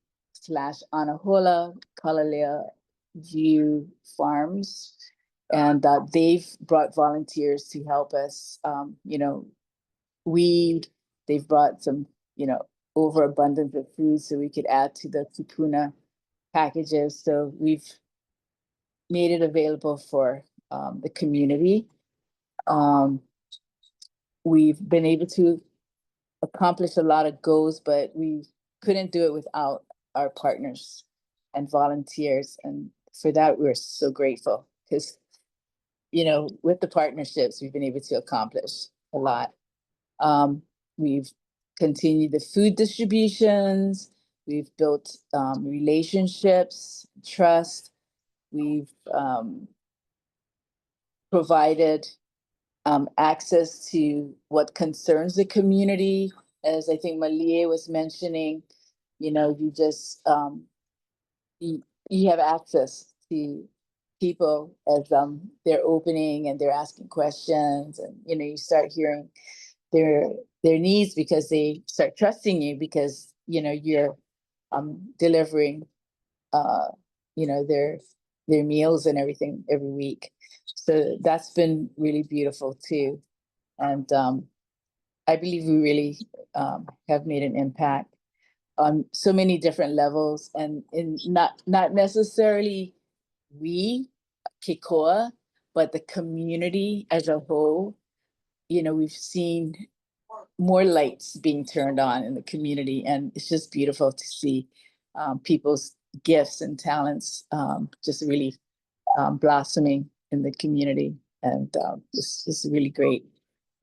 / Anahola, Kalalea View Farms. And they've brought volunteers to help us, you know, weed. They've brought some, you know, overabundance of food so we could add to the kūpuna packages. So we've made it available for the community. We've been able to accomplish a lot of goals, but we couldn't do it without our partners and volunteers. And for that, we're so grateful because, you know, with the partnerships, we've been able to accomplish a lot. We've continued the food distributions. We've built relationships, trust. We've provided access to what concerns the community. As I think Mālie was mentioning, you know, you just, you have access to people as they're opening and they're asking questions, and, you know, you start hearing their needs because they start trusting you because, you know, you're delivering, you know, their meals and everything every week. So that's been really beautiful too. And I believe we really have made an impact on so many different levels, and in not necessarily we, Keikoa, but the community as a whole. You know, we've seen more lights being turned on in the community, and it's just beautiful to see people's gifts and talents just really blossoming in the community, and this is really great.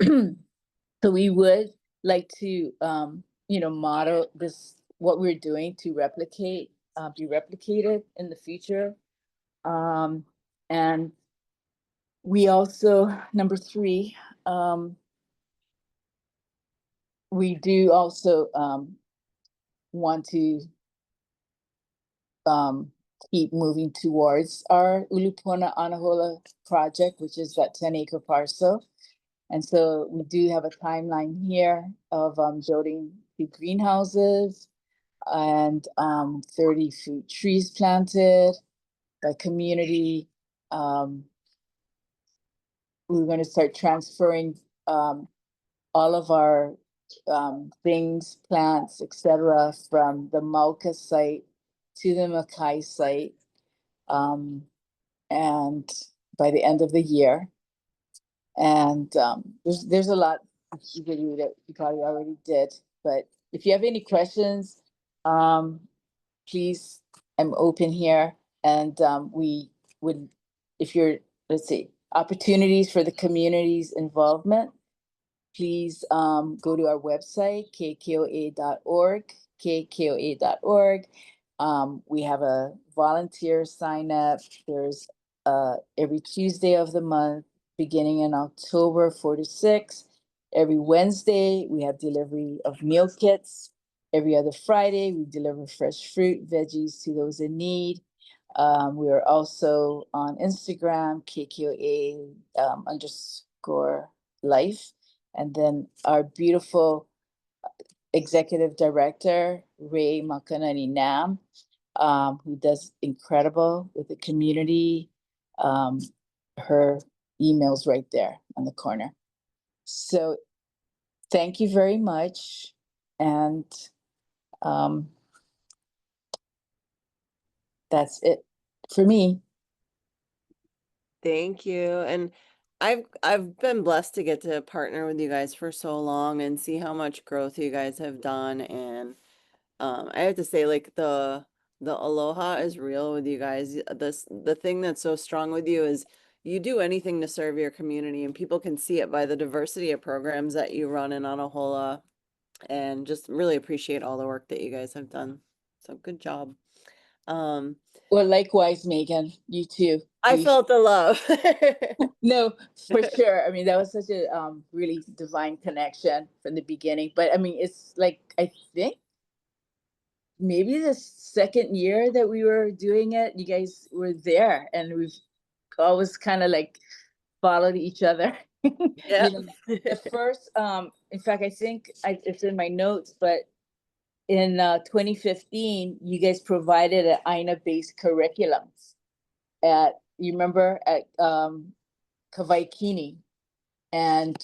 So we would like to, you know, model this, what we're doing to replicate, be replicated in the future. And we also, number 3, we do also want to keep moving towards our Ulupuna Anahola project, which is that 10-acre parcel. And so we do have a timeline here of building 2 greenhouses and 30 fruit trees planted by community. We're going to start transferring all of our things, plants, etc., from the Mauka site to the Makai site, and by the end of the year. And there's a lot that you probably already did, but if you have any questions, please, I'm open here. And we would, if you're, let's see, opportunities for the community's involvement, please go to our website, kkoa.org, kkoa.org. We have a volunteer sign up. There's every Tuesday of the month, beginning in October, 4 to 6. Every Wednesday, we have delivery of meal kits. Every other Friday, we deliver fresh fruit, veggies to those in need. We are also on Instagram, KKOA _life. And then our beautiful executive director, Ray Makanani Nam, who does incredible with the community. Her email's right there on the corner. So thank you very much. And that's it for me. Thank you. And I've been blessed to get to partner with you guys for so long and see how much growth you guys have done. And I have to say, like the aloha is real with you guys. The thing that's so strong with you is you do anything to serve your community, and people can see it by the diversity of programs that you run in Anahola, and just really appreciate all the work that you guys have done. So good job. Well, likewise, Megan, you too. I felt the love. No, for sure. I mean, that was such a really divine connection from the beginning. But I mean, it's like, I think maybe the second year that we were doing it, you guys were there, and we've always kind of like followed each other. Yeah. You know, the first, in fact, I think it's in my notes, but in 2015, you guys provided an Aina-based curriculum you remember, at Kavaikini and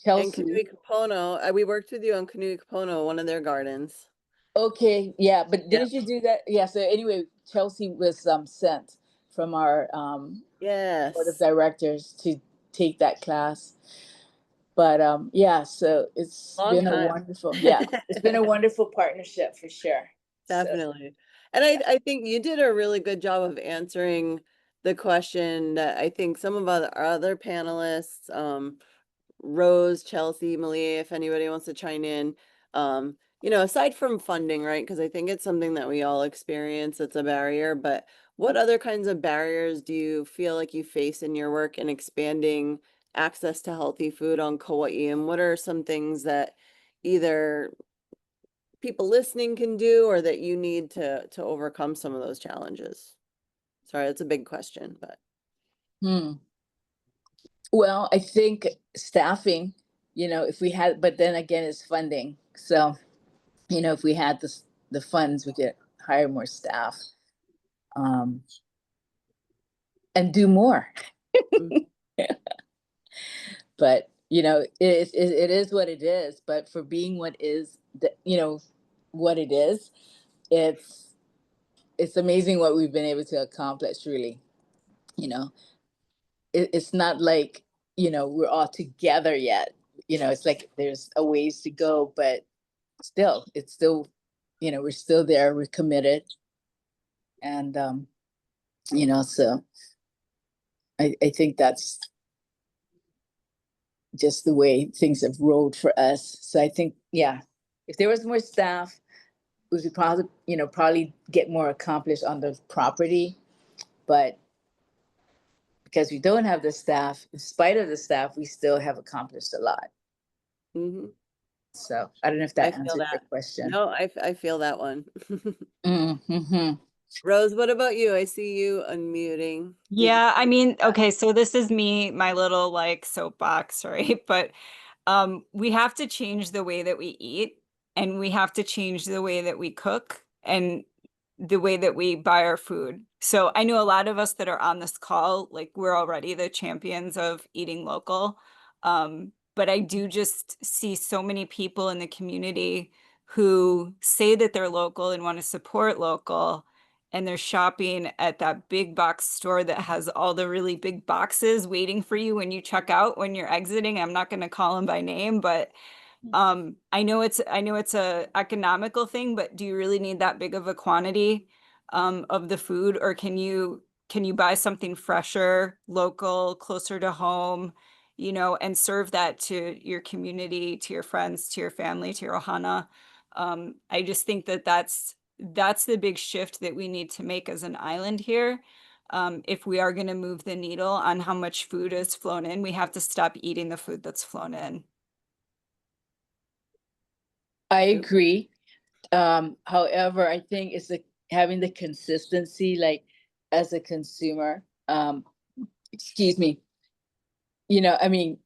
And Chelsea. Kanui Kapono, we worked with you on Kanui Kapono, one of their gardens. Okay, yeah, but didn't you do that? Yeah, so anyway, Chelsea was sent from our board of Yes. directors to take that class. But yeah, so it's Long been a time. wonderful, yeah, it's been a wonderful partnership for sure. So, Definitely. And I think you did a really good job of answering the question that I think some of our other panelists, Rose, Chelsea, Mālie, if anybody wants to chime in, you know, aside from funding, right? Because I think it's something that we all experience. It's a barrier, but what other kinds of barriers do you feel like you face in your work in expanding access to healthy food on Kauai? And what are some things that either people listening can do or that you need to overcome some of those challenges? Sorry, that's a big question, but well, I think staffing, if we had, but then again, it's funding. So, if we had the funds, we could hire more staff, and do more. But it is what it is. But for being what is, what it is, it's amazing what we've been able to accomplish. Really, it's not like we're all together yet. It's like there's a ways to go, but it's still, we're still there. We're committed, and so I think that's just the way things have rolled for us. So I think, yeah, if there was more staff, we could probably get more accomplished on the property. But because we don't have the staff, in spite of the staff, we still have accomplished a lot. Mhm. So I don't know if I that feel answers your that. question. No, I feel that one. Mm-hmm. Rose, what about you? I see you unmuting. Yeah, I mean, okay, so this is me, my little like soapbox, right? But we have to change the way that we eat, and we have to change the way that we cook and the way that we buy our food. So I know a lot of us that are on this call, like we're already the champions of eating local. But I do just see so many people in the community who say that they're local and want to support local, and they're shopping at that big box store that has all the really big boxes waiting for you when you check out, when you're exiting. I'm not going to call them by name, but I know it's a economical thing, but do you really need that big of a quantity of the food, or can you buy something fresher, local, closer to home, and serve that to your community, to your friends, to your family, to your ohana? I just think that that's the big shift that we need to make as an island here. If we are going to move the needle on how much food is flown in, we have to stop eating the food that's flown in. I agree. However, I think it's having the consistency, like as a consumer. Excuse me. I mean,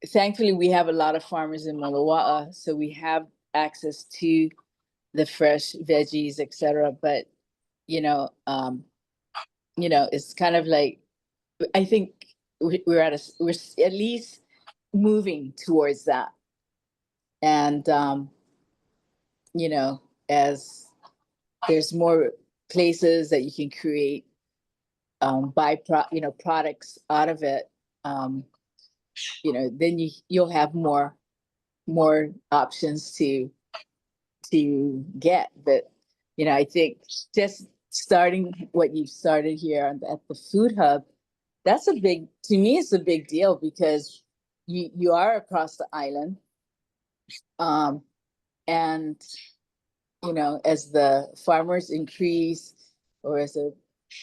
thankfully we have a lot of farmers in Molowa'a, so we have access to the fresh veggies, etc. But it's kind of like, I think we're at least moving towards that. And as there's more places that you can create products out of it, then you'll have more options to get. But I think just starting what you've started here at the food hub, to me it's a big deal, because you are across the island, and as the farmers increase, or as the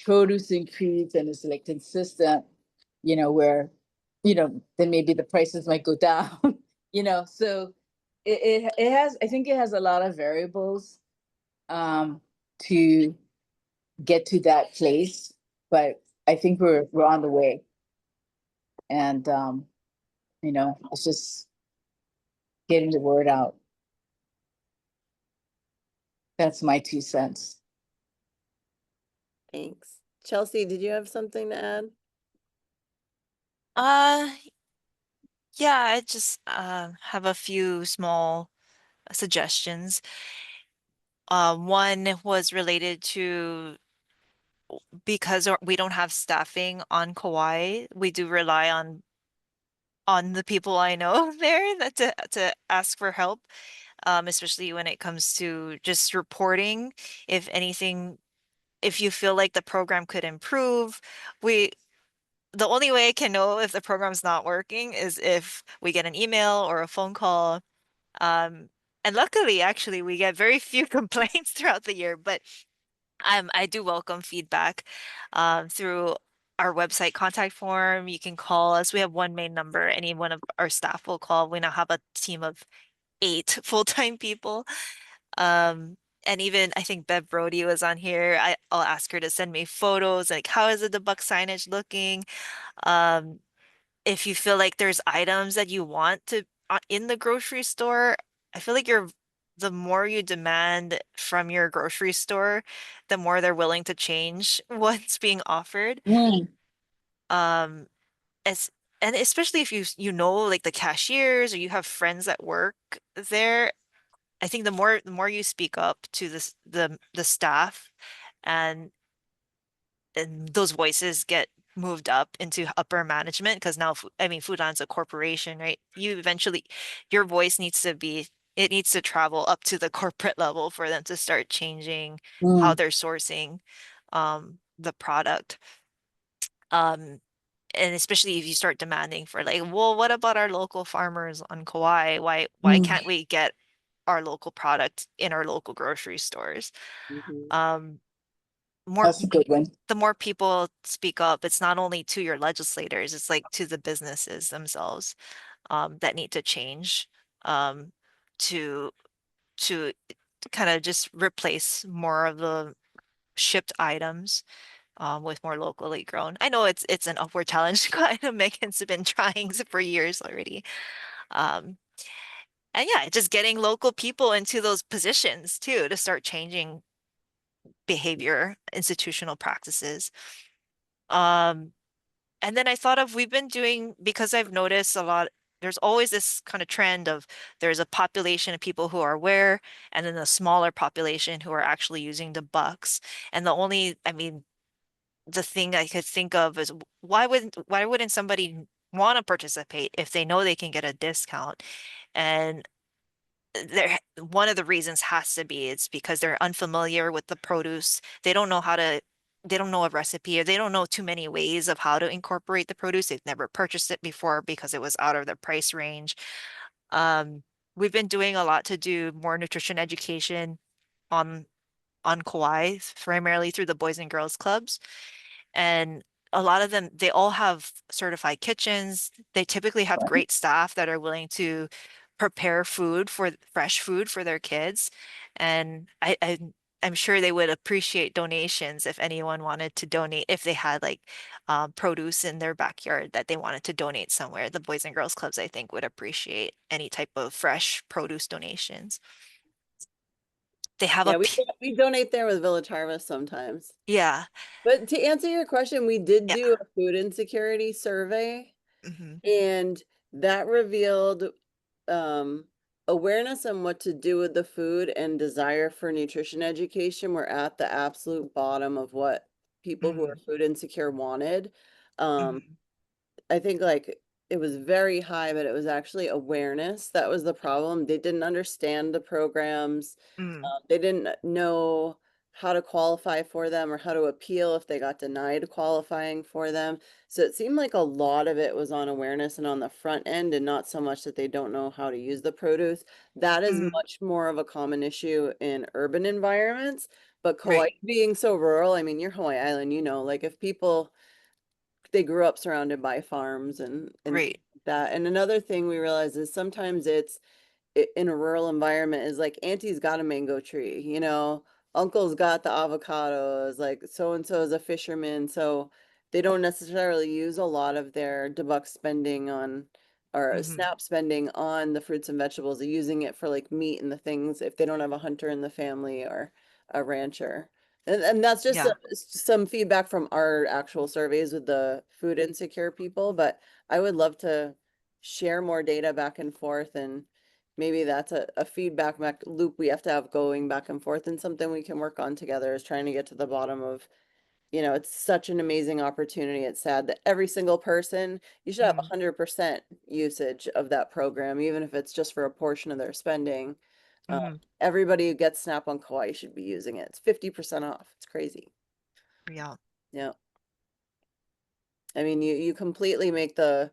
produce increase, and it's like consistent, where then maybe the prices might go down. So it has, I think it has a lot of variables to get to that place, but I think we're on the way. And it's just getting the word out. That's my 2 cents. Thanks. Chelsea, did you have something to add? Yeah, I just have a few small suggestions. One was related to, because we don't have staffing on Kauai, we do rely on the people I know there to ask for help, especially when it comes to just reporting. If anything, if you feel like the program could improve, the only way I can know if the program's not working is if we get an email or a phone call. Um, and luckily, actually, we get very few complaints throughout the year, but I do welcome feedback through our website contact form. You can call us. We have one main number. Any one of our staff will call. We now have a team of 8 full-time people. And even I think Bev Brody was on here. I'll ask her to send me photos, like how is the debug signage looking? Um, if you feel like there's items that you want to in the grocery store, I feel like the more you demand from your grocery store, the more they're willing to change what's being offered. Um, as and especially if you know like the cashiers, or you have friends that work there, I think the more you speak up to the staff, and those voices get moved up into upper management, because now I mean Fudan's a corporation, right? Your voice needs to travel up to the corporate level for them to start changing how they're sourcing the product. And especially if you start demanding for like, well, what about our local farmers on Kauai? Why can't we get our local product in our local grocery stores? Mhm. More That's a good one. The more people speak up, it's not only to your legislators, it's like to the businesses themselves that need to change um, to to kind of just replace more of the shipped items with more locally grown. I know it's an upward challenge. Kind of Megan's been trying for years already. Um, and yeah, just getting local people into those positions too to start changing behavior, institutional practices. Um, And then I thought of we've been doing, because I've noticed a lot, there's always this kind of trend of there's a population of people who are aware, and then a smaller population who are actually using the bucks. And I mean, the thing I could think of is why wouldn't somebody want to participate if they know they can get a discount? And one of the reasons has to be it's because they're unfamiliar with the produce. They don't know a recipe, or they don't know too many ways of how to incorporate the produce. They've never purchased it before because it was out of their price range. Um, we've been doing a lot to do more nutrition education on Kauai, primarily through the Boys and Girls Clubs. And a lot of them, they all have certified kitchens. They typically have great staff that are willing to prepare fresh food for their kids. And I'm sure they would appreciate donations if anyone wanted to donate, if they had like produce in their backyard that they wanted to donate somewhere. The Boys and Girls Clubs, I think, would appreciate any type of fresh produce donations. They have Yeah, a, we donate there with Village Harvest sometimes. yeah, But to answer your question, we did yeah. do a food insecurity survey, Hmm. and that revealed um awareness on what to do with the food and desire for nutrition education were at the absolute bottom of what people who are Hmm. food insecure wanted. Um, Hmm. I think like it was very high, but it was actually awareness that was the problem. They didn't understand the programs. Mm. They didn't know how to qualify for them or how to appeal if they got denied qualifying for them. So it seemed like a lot of it was on awareness and on the front end, and not so much that they don't know how to use the produce. That is Mm. much more of a common issue in urban environments. But Kauai Right, being so rural, I mean, you're Hawaii Island, like if people they grew up surrounded by farms and right. things like that. And another thing we realize is sometimes it's in a rural environment is like auntie's got a mango tree, uncle's got the avocados, like so and so is a fisherman, so they don't necessarily use a lot of their debuck spending on or Hmm. snap spending on the fruits and vegetables. They're using it for like meat and the things if they don't have a hunter in the family or a rancher. And that's just Yeah. some feedback from our actual surveys with the food insecure people, but I would love to share more data back and forth, and maybe that's a feedback loop we have to have going back and forth, and something we can work on together is trying to get to the bottom of, it's such an amazing opportunity. It's sad that every single person, you should have Mm. 100% usage of that program, even if it's just for a portion of their spending. Uh, Hmm. Everybody who gets Snap on Kauai should be using it. It's 50% off. It's crazy. Yeah. Yeah. I mean, you completely make the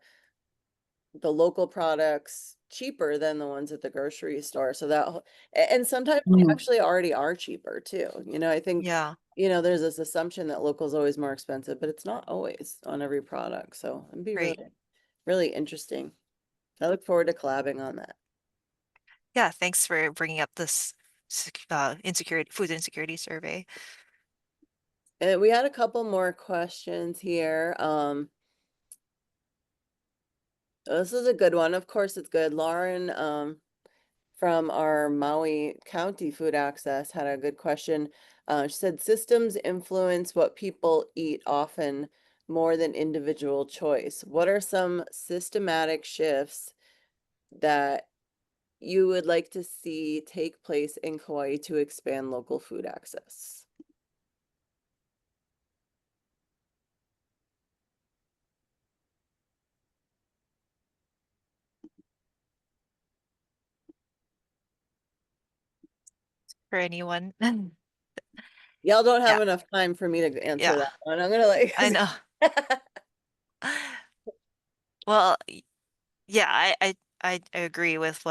local products cheaper than the ones at the grocery store. So and sometimes they actually already are cheaper too. I think, Yeah. there's this assumption that local is always more expensive, but it's not always on every product. So it'd be Right. really, really interesting. I look forward to collabing on that. Yeah. Thanks for bringing up this insecurity, food insecurity survey. And we had a couple more questions here. This is a good one. Of course, it's good. Lauren, from our Maui County Food Access had a good question. She said systems influence what people eat often more than individual choice. What are some systematic shifts that you would like to see take place in Kauai to expand local food access? For anyone. Y'all don't have Yeah, enough time for me to answer yeah, that one. I'm gonna like I know. Well, yeah, I agree with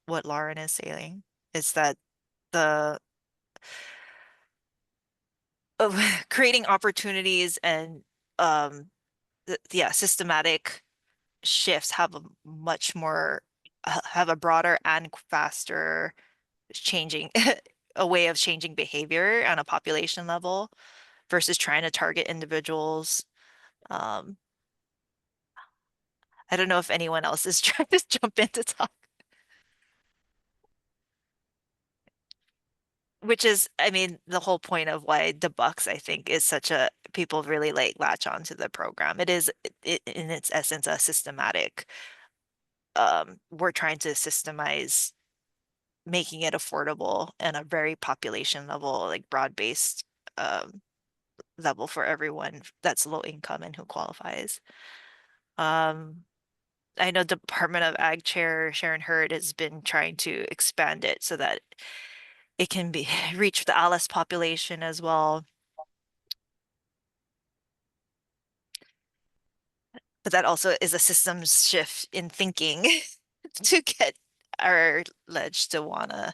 what Lauren is saying. Is that the of creating opportunities and yeah, systematic shifts have a much more have a broader and faster changing a way of changing behavior on a population level versus trying to target individuals. Um, I don't know if anyone else is trying to jump in to talk, which is, I mean, the whole point of why the Bucks, I think, is such a people really like latch onto the program. It is in its essence a systematic. We're trying to systemize making it affordable and a very population level, like broad-based um, level for everyone that's low income and who qualifies. Um, I know Department of Ag Chair Sharon Hurd has been trying to expand it so that it can be reach the Alice population as well. But that also is a systems shift in thinking to get our ledge to wanna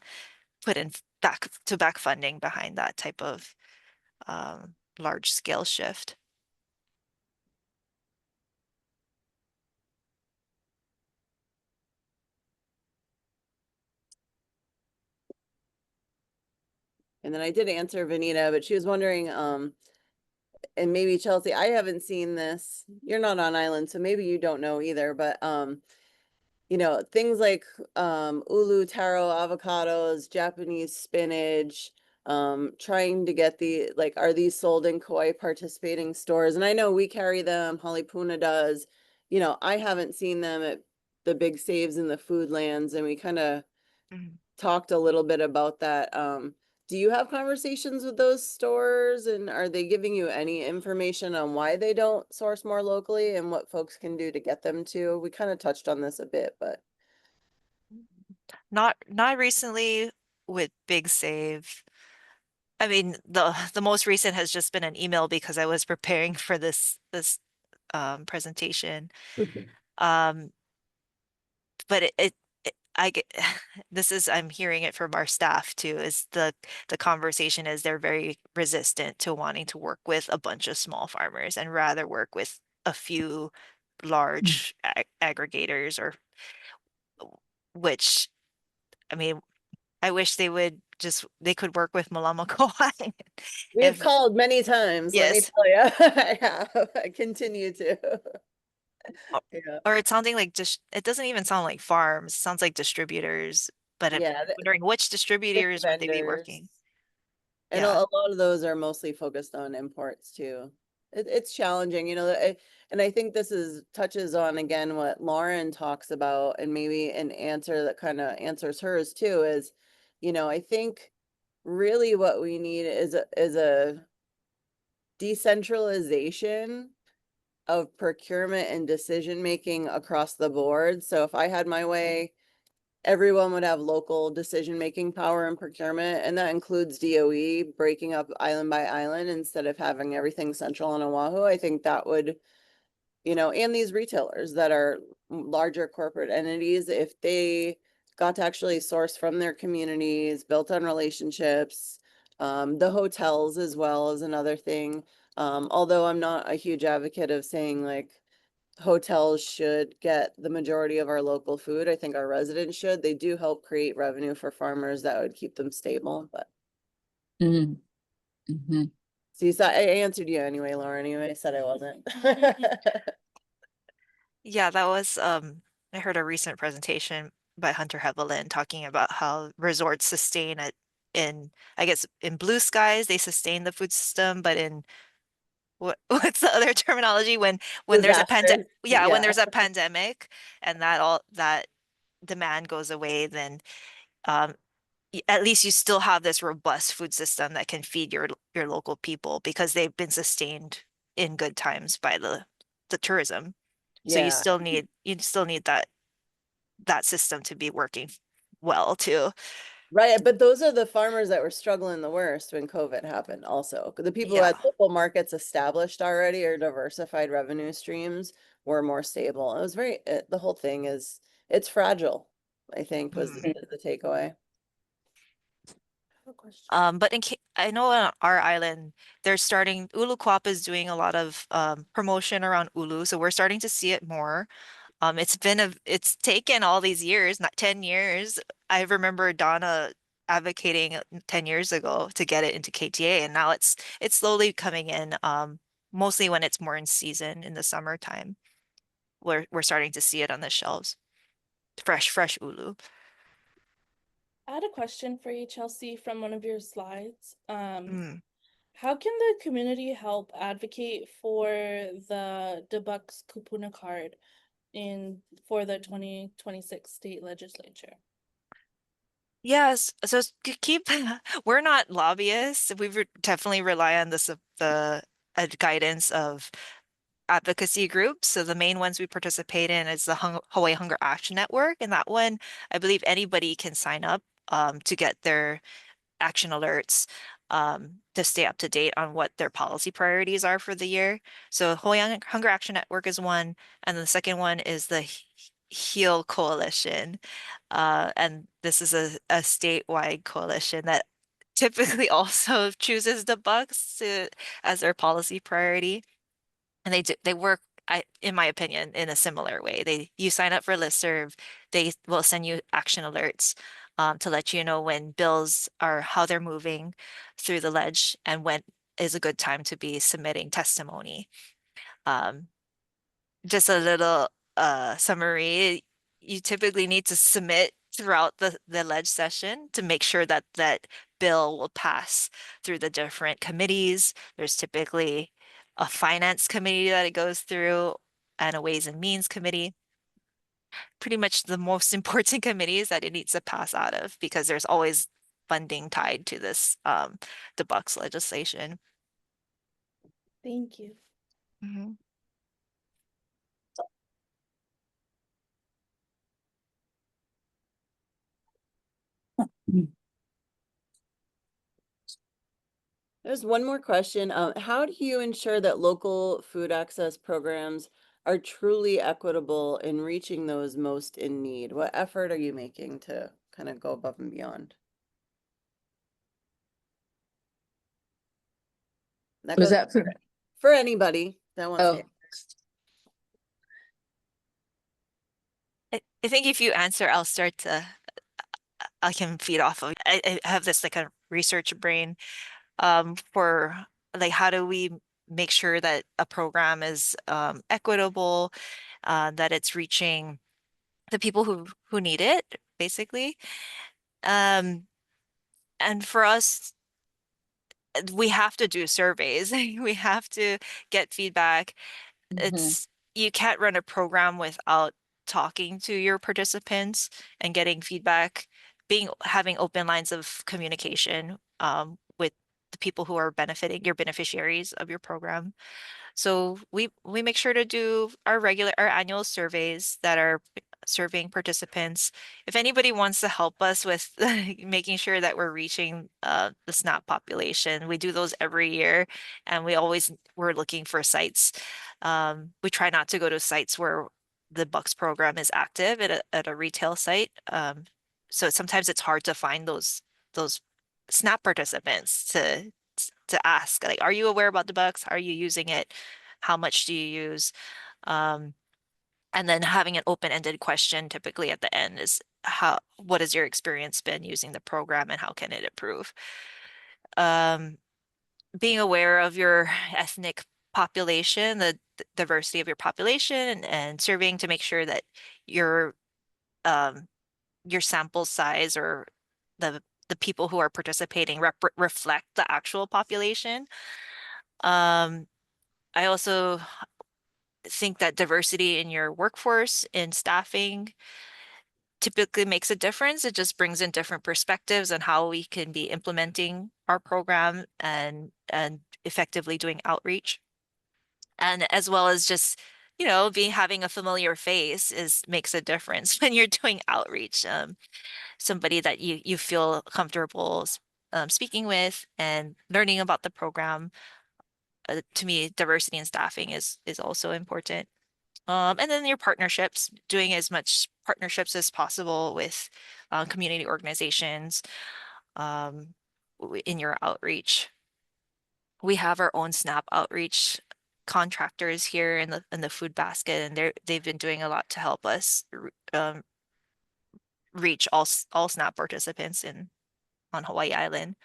put in back funding behind that type of large scale shift. And then I did answer Vanita, but she was wondering, and maybe Chelsea, I haven't seen this. You're not on island, so maybe you don't know either, but things like ulu, taro, avocados, Japanese spinach, trying to get are these sold in Kauai participating stores? And I know we carry them, Puna does. I haven't seen them at the big saves in the Foodlands, and we kind of talked a little bit about that. Do you have conversations with those stores, and are they giving you any information on why they don't source more locally and what folks can do to get them to? We kind of touched on this a bit, but Not recently with Big Save. I mean, the most recent has just been an email because I was preparing for this presentation. Um, but I get this is I'm hearing it from our staff too, is the conversation is they're very resistant to wanting to work with a bunch of small farmers and rather work with a few large aggregators, or which, I mean, I wish they could work with Mālama Kauai. we've If called many times, let me yes, tell you. I have. I continue to. or Yeah. or it's sounding like just it doesn't even sound like farms, it sounds like distributors, but I'm Yeah, wondering which with distributors would they be vendors. working? And a Yeah. lot of those are mostly focused on imports too. It's challenging, and I think this touches on again what Lauren talks about, and maybe an answer that kind of answers hers too is, I think really what we need is a decentralization of procurement and decision making across the board. So if I had my way, everyone would have local decision-making power and procurement, and that includes DOE breaking up island by island instead of having everything central on Oahu. I think that would, and these retailers that are larger corporate entities, if they got to actually source from their communities, built on relationships, the hotels as well is another thing. Although I'm not a huge advocate of saying like hotels should get the majority of our local food. I think our residents should. They do help create revenue for farmers that would keep them stable. But Mhm. Mhm. so you saw, I answered you anyway, Lauren. You I said I wasn't. Yeah, that was I heard a recent presentation by Hunter Hevelin talking about how resorts sustain it in, I guess, in blue skies they sustain the food system, but in what's the other terminology when there's a Disaster. when Yeah. there's a pandemic and that demand goes away, then um at least you still have this robust food system that can feed your local people because they've been sustained in good times by the tourism. So Yeah. you still need that system to be working well too. Right. But those are the farmers that were struggling the worst when COVID happened also. The people who Yeah. had local markets established already or diversified revenue streams were more stable. It was the whole thing it's fragile, I think was Mm. the takeaway. But I know on our island, Ulu Kuapa is doing a lot of promotion around Ulu, so we're starting to see it more. It's taken all these years, not 10 years. I remember Donna advocating 10 years ago to get it into KTA, and now it's slowly coming in, mostly when it's more in season in the summertime. We're starting to see it on the shelves. Fresh ulu. I had a question for you, Chelsea, from one of your slides. Mm. How can the community help advocate for the debucks kupuna card for the 2026 state legislature? Yes, so keep we're not lobbyists. Definitely rely on the guidance of advocacy groups. So the main ones we participate in is the Hawaii Hunger Action Network, and that one I believe anybody can sign up to get their action alerts, to stay up to date on what their policy priorities are for the year. So Hawaii Hunger Action Network is one, and the second one is the HEAL Coalition. And this is a statewide coalition that typically also chooses the bucks as their policy priority. And they work, in my opinion, in a similar way. You sign up for listserv, they will send you action alerts. to let you know when bills are, how they're moving through the ledge and when is a good time to be submitting testimony. Just a little summary, you typically need to submit throughout the ledge session to make sure that that bill will pass through the different committees. There's typically a finance committee that it goes through and a ways and means committee. Pretty much the most important committees that it needs to pass out of, because there's always funding tied to this the Bucks legislation. Thank you. Mhm. There's one more question. How do you ensure that local food access programs are truly equitable in reaching those most in need? What effort are you making to kind of go above and beyond? That Was goes that for anybody that wants to. oh, I think if you answer, I'll start to, I can feed off of. I have this like a research brain for like how do we make sure that a program is equitable, that it's reaching the people who need it, basically. Um, and for us, we have to do surveys. We have to get feedback. mhm, You can't run a program without talking to your participants and getting feedback, having open lines of communication with the people who are benefiting, your beneficiaries of your program. So we make sure to do our annual surveys that are surveying participants. If anybody wants to help us with making sure that we're reaching the SNAP population, we do those every year, and we're looking for sites. We try not to go to sites where the Bucks program is active at a retail site. So sometimes it's hard to find those SNAP participants to ask, like, are you aware about the Bucks? Are you using it? How much do you use? Um, and then having an open-ended question typically at the end is what has your experience been using the program and how can it improve? Being aware of your ethnic population, the diversity of your population, and surveying to make sure that um, your sample size or the people who are participating reflect the actual population. Um, I also think that diversity in your workforce, in staffing, typically makes a difference. It just brings in different perspectives on how we can be implementing our program and effectively doing outreach. And as well as just, having a familiar face makes a difference when you're doing outreach. Somebody that you feel comfortable speaking with and learning about the program. To me, diversity in staffing is also important. And then your partnerships, doing as much partnerships as possible with community organizations in your outreach. We have our own SNAP outreach contractors here in the food basket, and they've been doing a lot to help us reach all SNAP participants on Hawaii Island.